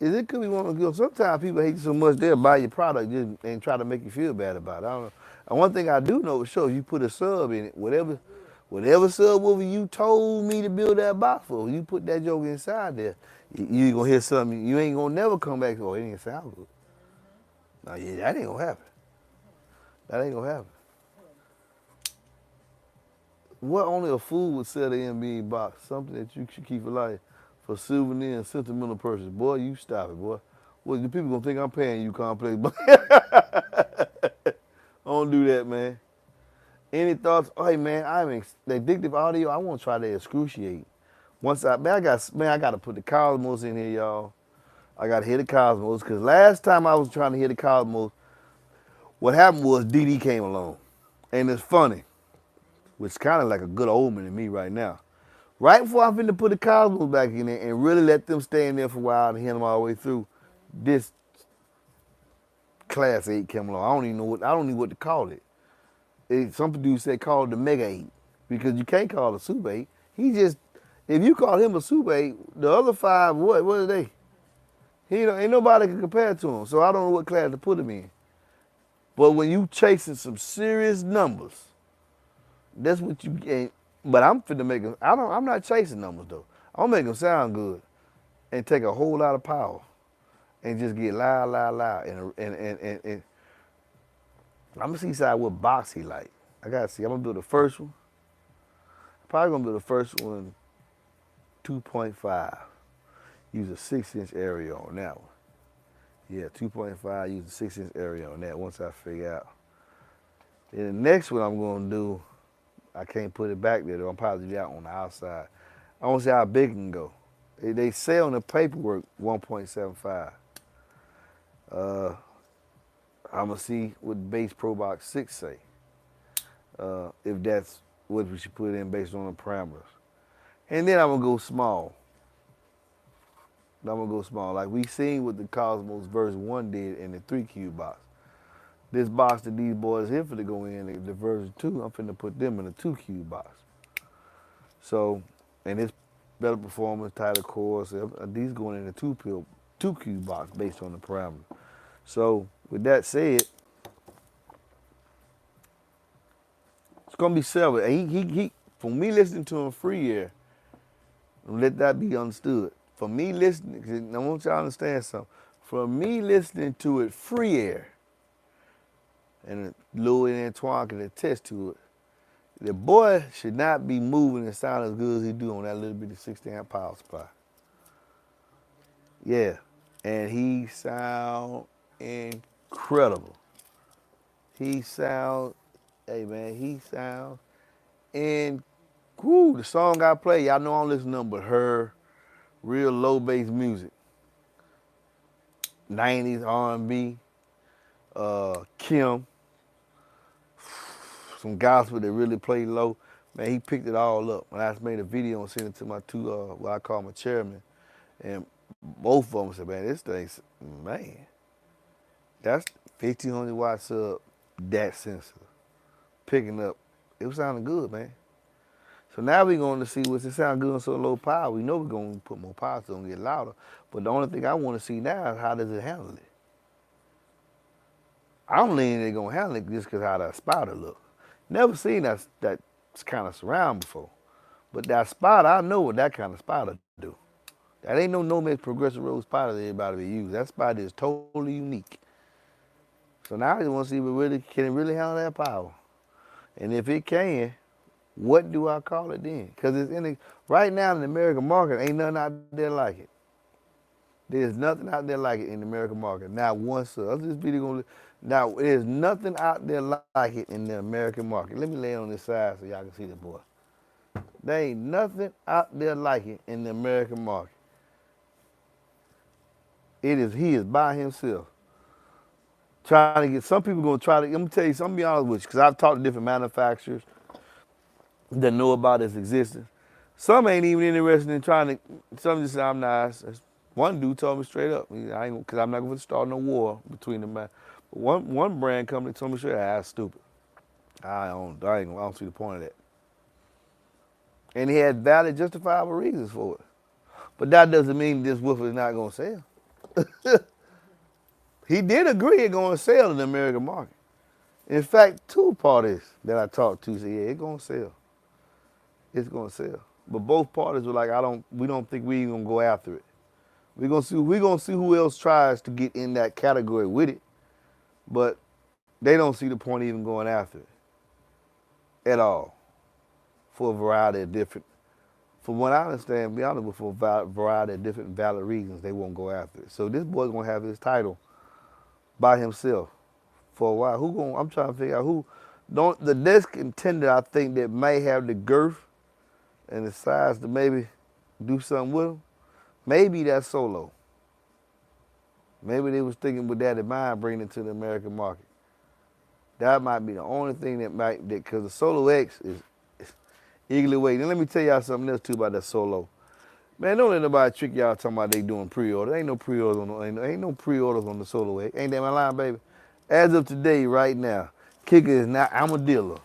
[SPEAKER 1] is it because we want to go? Sometimes people hate you so much they'll buy your product and try to make you feel bad about it. I don't know. And one thing I do know for sure, you put a sub in it, whatever subwoofer you told me to build that box for, you put that joke inside there, you gonna hear something. You ain't gonna never come back to, oh, it didn't sound good. No, yeah, that ain't gonna happen. That ain't gonna happen. What only a fool would sell the MBE box? Something that you should keep for life, for souvenir and sentimental purposes. Boy, you stop it, boy. Well, the people gonna think I'm paying you complex. Don't do that, man. Any thoughts? Oh, hey, man, the addictive audio. I want to try to excruciate. Once I gotta put the Cosmos in here, y'all. I gotta hear the Cosmos because last time I was trying to hear the Cosmos, what happened was DD came along, and it's funny, which is kind of like a good omen to me right now. Right before I'm finna put the Cosmos back in there and really let them stay in there for a while and hear them all the way through, this Class 8 came along. I don't even know what to call it. Some dudes say call it the Mega 8 because you can't call it a Super 8. If you call him a Super 8, the other 5, what are they? Ain't nobody can compare to him. So I don't know what class to put him in. But when you chasing some serious numbers, that's what you get. But I'm finna make them. I'm not chasing numbers though. I'm gonna make them sound good and take a whole lot of power and just get loud. And I'm gonna see what box he like. I gotta see. I'm gonna build the first one. Probably gonna build the first one 2.5. Use a 6-inch area on that one. Yeah, 2.5. Use a 6-inch area on that. Once I figure out. Then the next one I'm gonna do. I can't put it back there though. I'm probably do that on the outside. I want to see how big it can go. They say on the paperwork 1.75. I'm gonna see what base Pro Box 6 say. If that's what we should put in based on the parameters. And then I'm gonna go small. Like we seen what the Cosmos version 1 did in the 3-cube box. This box that these boys here for to go in, the version 2, I'm finna put them in a 2-cube box. So, and it's better performance, tighter cores. These going in a 2-cube box based on the parameter. So, with that said, it's gonna be several. He from me listening to him free air, let that be understood. For me listening, I want y'all to understand something. For me listening to it free air, and Louis and Antoine can attest to it, the boy should not be moving and sounding as good as he do on that little bitty 60-amp power supply. Yeah, and he sound incredible. He sound and the song I play, y'all know I don't listen to nothing but her, real low bass music. 90s R&B, Kim, some gospel that really played low. Man, he picked it all up. When I made a video and sent it to my two, what I call my chairman, and both of them said, man, this thing's, man, that's 1,500 watts up, that sensitive. Picking up, it was sounding good, man. So now we're going to see what's it sound good on so low power. We know we're going to put more power so it's going to get louder. But the only thing I want to see now is how does it handle it. I'm leaning it's going to handle it just because how that spotter look. Never seen that kind of surround before. But that spotter, I know what that kind of spotter do. That ain't no Nemesis progressive road spotter that everybody be using. That spotter is totally unique. So now I just want to see if can it really handle that power. And if it can, what do I call it then? Because it's right now in the American market, ain't nothing out there like it. There's nothing out there like it in the American market. Not one Now, there's nothing out there like it in the American market. Let me lay it on this side so y'all can see the boy. There ain't nothing out there like it in the American market. He is by himself. Trying to get, some people gonna try to, I'm gonna tell you, I'm gonna be honest with you, because I've talked to different manufacturers that know about its existence. Some ain't even interested in trying to, some just say, I'm not. One dude told me straight up, because I'm not going to start no war between them. But one brand company told me straight up, that's stupid. I don't see the point of that. And he had valid, justifiable reasons for it. But that doesn't mean this woofer is not going to sell. He did agree it's going to sell in the American market. In fact, two parties that I talked to said, yeah, it's going to sell. It's going to sell. But both parties were like, we don't think we even going to go after it. We're gonna see who else tries to get in that category with it, but they don't see the point of even going after it at all. for a variety of different, from what I understand, be honest with, for a variety of different valid reasons, they won't go after it. So this boy's gonna have his title by himself for a while. Who going? I'm trying to figure out who. Don't the next contender I think that may have the girth and the size to maybe do something with him. Maybe that's Solo. Maybe they was thinking with that in mind, bringing it to the American market. That might be the only thing that might, because the Solo X is eagerly waiting. And let me tell y'all something else too about that Solo. Man, don't let nobody trick y'all talking about they doing pre-orders. Ain't no pre-orders on ain't no pre-orders on the Solo X. Ain't that my line, baby? As of today, right now, Kicker is not. I'm a dealer.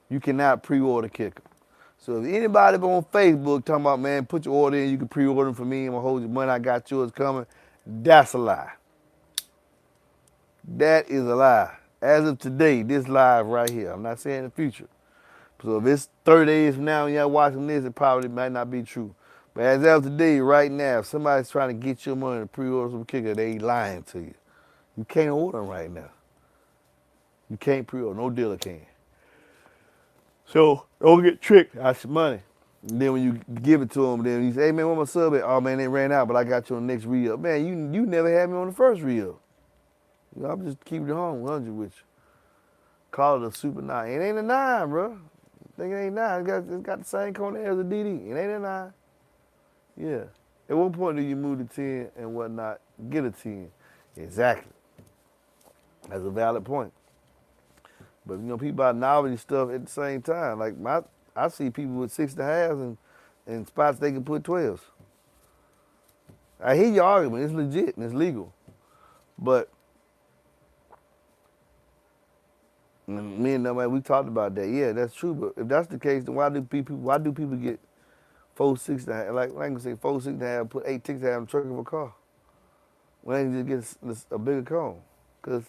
[SPEAKER 1] You cannot pre-order Kicker. So if anybody on Facebook talking about, man, put your order in, you can pre-order them for me, I'm gonna hold your money, I got yours coming, that's a lie. That is a lie. As of today, this live right here. I'm not saying the future. So if it's 30 days from now and y'all watching this, it probably might not be true. But as of today, right now, if somebody's trying to get your money to pre-order some Kicker, they lying to you. You can't order them right now. You can't pre-order. No dealer can. So don't get tricked. That's your money. And then when you give it to them, then you say, hey man, where my sub at? Oh man, they ran out, but I got you on the next re-up. Man, you never had me on the first re-up. You know, I'm just keeping it home 100 with you. Call it a Super 9. It ain't a 9, bro. Think it ain't 9. It's got the same corner as a DD. It ain't a 9. Yeah. At what point do you move to 10 and whatnot? Get a 10. Exactly. That's a valid point. But you know, people buy novelty stuff at the same time. Like I see people with 6.5s and spots they can put 12s. I hear your argument. It's legit and it's legal. But me and nobody, we talked about that. Yeah, that's true. But if that's the case, then why do people get 4 6.5? Like I can say 4 6.5, put 8 6.5 in the trunk of a car. When they just get a bigger cone. Because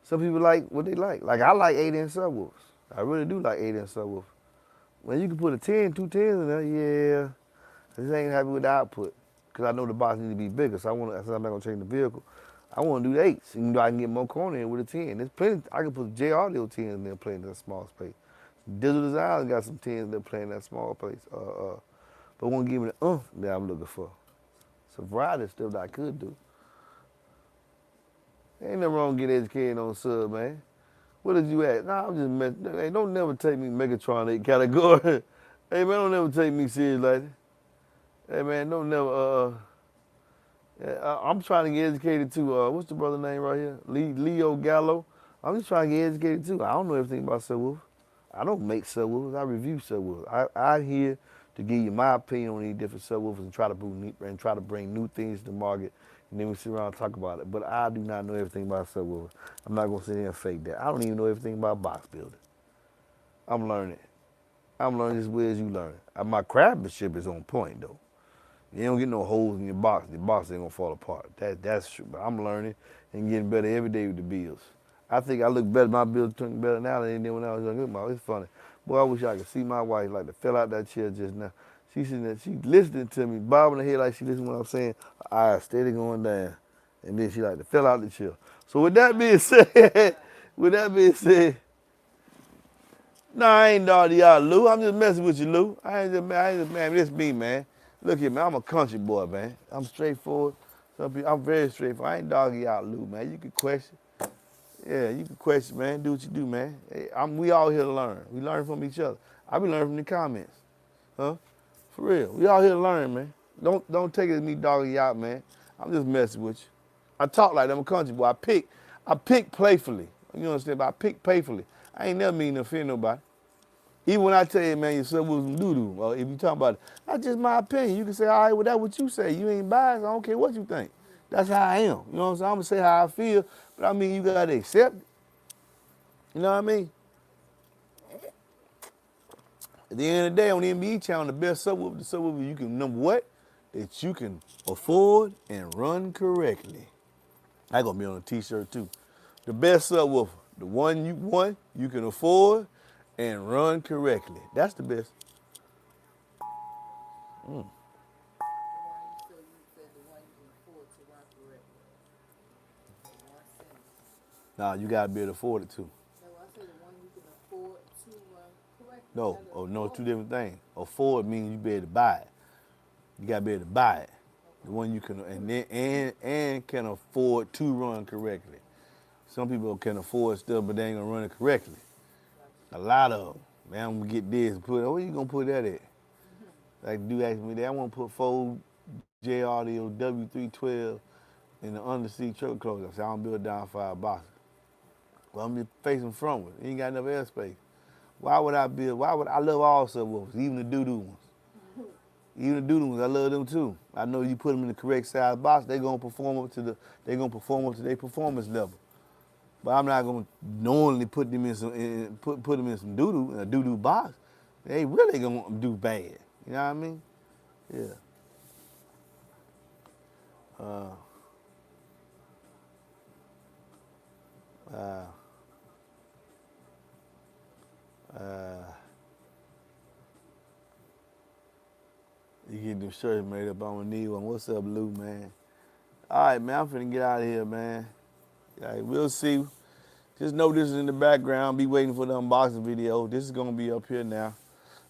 [SPEAKER 1] some people like what they like. Like I like 8-inch subwoofers. I really do like 8-inch subwoofers. When you can put a 10, 2 10s in there, yeah. I just ain't happy with the output. Because I know the box needs to be bigger. So since I'm not going to change the vehicle, I want to do the 8s. Even though I can get more corner in with a 10. There's plenty, I can put J-Audio 10s in there playing in that small space. Digital Design got some 10s in there playing in that small place. But won't give me the that I'm looking for. It's a variety of stuff that I could do. Ain't nothing wrong getting educated on sub, man. What did you at? Nah, I'm just messing. Hey, don't never take me Megatron 8 category. Hey, man, don't never take me serious like that. Hey, man, don't never, I'm trying to get educated too. What's the brother name right here? Leo Gallo. I'm just trying to get educated too. I don't know everything about subwoofers. I don't make subwoofers. I review subwoofers. I'm here to give you my opinion on these different subwoofers and try to bring new things to the market. And then we sit around and talk about it. But I do not know everything about subwoofers. I'm not going to sit here and fake that. I don't even know everything about box building. I'm learning. I'm learning as well as you learn. My craftsmanship is on point, though. You don't get no holes in your box. The box ain't going to fall apart. That's true. But I'm learning and getting better every day with the builds. I think I look better. My builds look better now than they did when I was younger. It's funny. Boy, I wish I could see my wife like to fell out that chair just now. She's sitting there, she listening to me, bobbing her head like she listening to what I'm saying. Her eyes steady going down. And then she like to fell out the chair. So with that being said, nah, I ain't doggy out, Lou. I'm just messing with you, Lou. Man, this me, man. Look at me, I'm a country boy, man. I'm straightforward. I'm very straightforward. I ain't doggy out, Lou, man. You can question. Yeah, you can question, man. Do what you do, man. Hey, we all here to learn. We learn from each other. I be learning from the comments. Huh? For real. We all here to learn, man. Don't take it as me dogging you out, man. I'm just messing with you. I talk like I'm a country boy. I pick playfully. You understand? But I pick playfully. I ain't never mean to offend nobody. Even when I tell you, man, your son was some doo-doo, well, if you talk about it, that's just my opinion. You can say, all right, well, that's what you say. You ain't biased. I don't care what you think. That's how I am. You know what I'm saying? I'm going to say how I feel, but I mean, you got to accept it. You know what I mean? At the end of the day, on the MBE channel, the best subwoofer you can, number what? That you can afford and run correctly. I gonna be on a t-shirt too. The best subwoofer, the one you can afford and run correctly. That's the best.
[SPEAKER 2] The one you said the one you can afford to run correctly. In one sentence.
[SPEAKER 1] Nah, you gotta be able to afford it too.
[SPEAKER 2] No, I said the one you can afford to run correctly.
[SPEAKER 1] No, oh no, two different things. Afford means you be able to buy it. You gotta be able to buy it. The one you can and can afford to run correctly. Some people can afford stuff, but they ain't gonna run it correctly. A lot of them. Man, I'm gonna get this. Where you gonna put that at? Like, dude asked me that. I want to put 4J audio W312 in the underseat truck closer. I said, I don't build down 5 boxes. Well, I'm just facing frontward. You ain't got enough airspace. Why would I love all subwoofers, even the doo-doo ones. Even the doo-doo ones, I love them too. I know you put them in the correct size box, they're gonna perform up to their performance level. But I'm not gonna knowingly put them in some doo-doo, in a doo-doo box. They really gonna do bad. You know what I mean? Yeah. You get them shirts made up, I'm gonna need one. What's up, Lou, man? All right, man, I'm finna get out of here, man. All right, we'll see. Just know this is in the background. Be waiting for the unboxing video. This is gonna be up here now.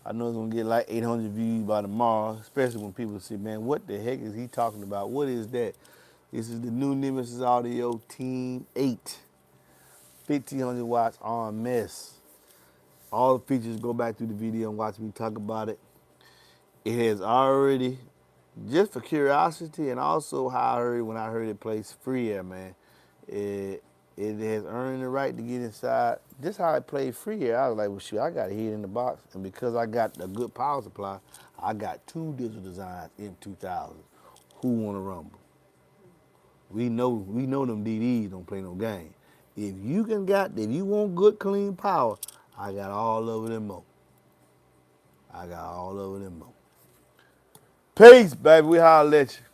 [SPEAKER 1] I know it's gonna get like 800 views by tomorrow, especially when people say, man, what the heck is he talking about? What is that? This is the new Nemesis Audio Team 8, 1500 watts RMS. All the features, go back through the video and watch me talk about it. It has already, just for curiosity and also how I heard it when I heard it plays free air, man. It has earned the right to get inside. Just how it played free air, I was like, well, shoot, I got a heat in the box. And because I got a good power supply, I got 2 digital designs in 2000. Who want to rumble? We know them DDs don't play no game. If you want good, clean power, I got all over them more. Peace, baby. We holler at you.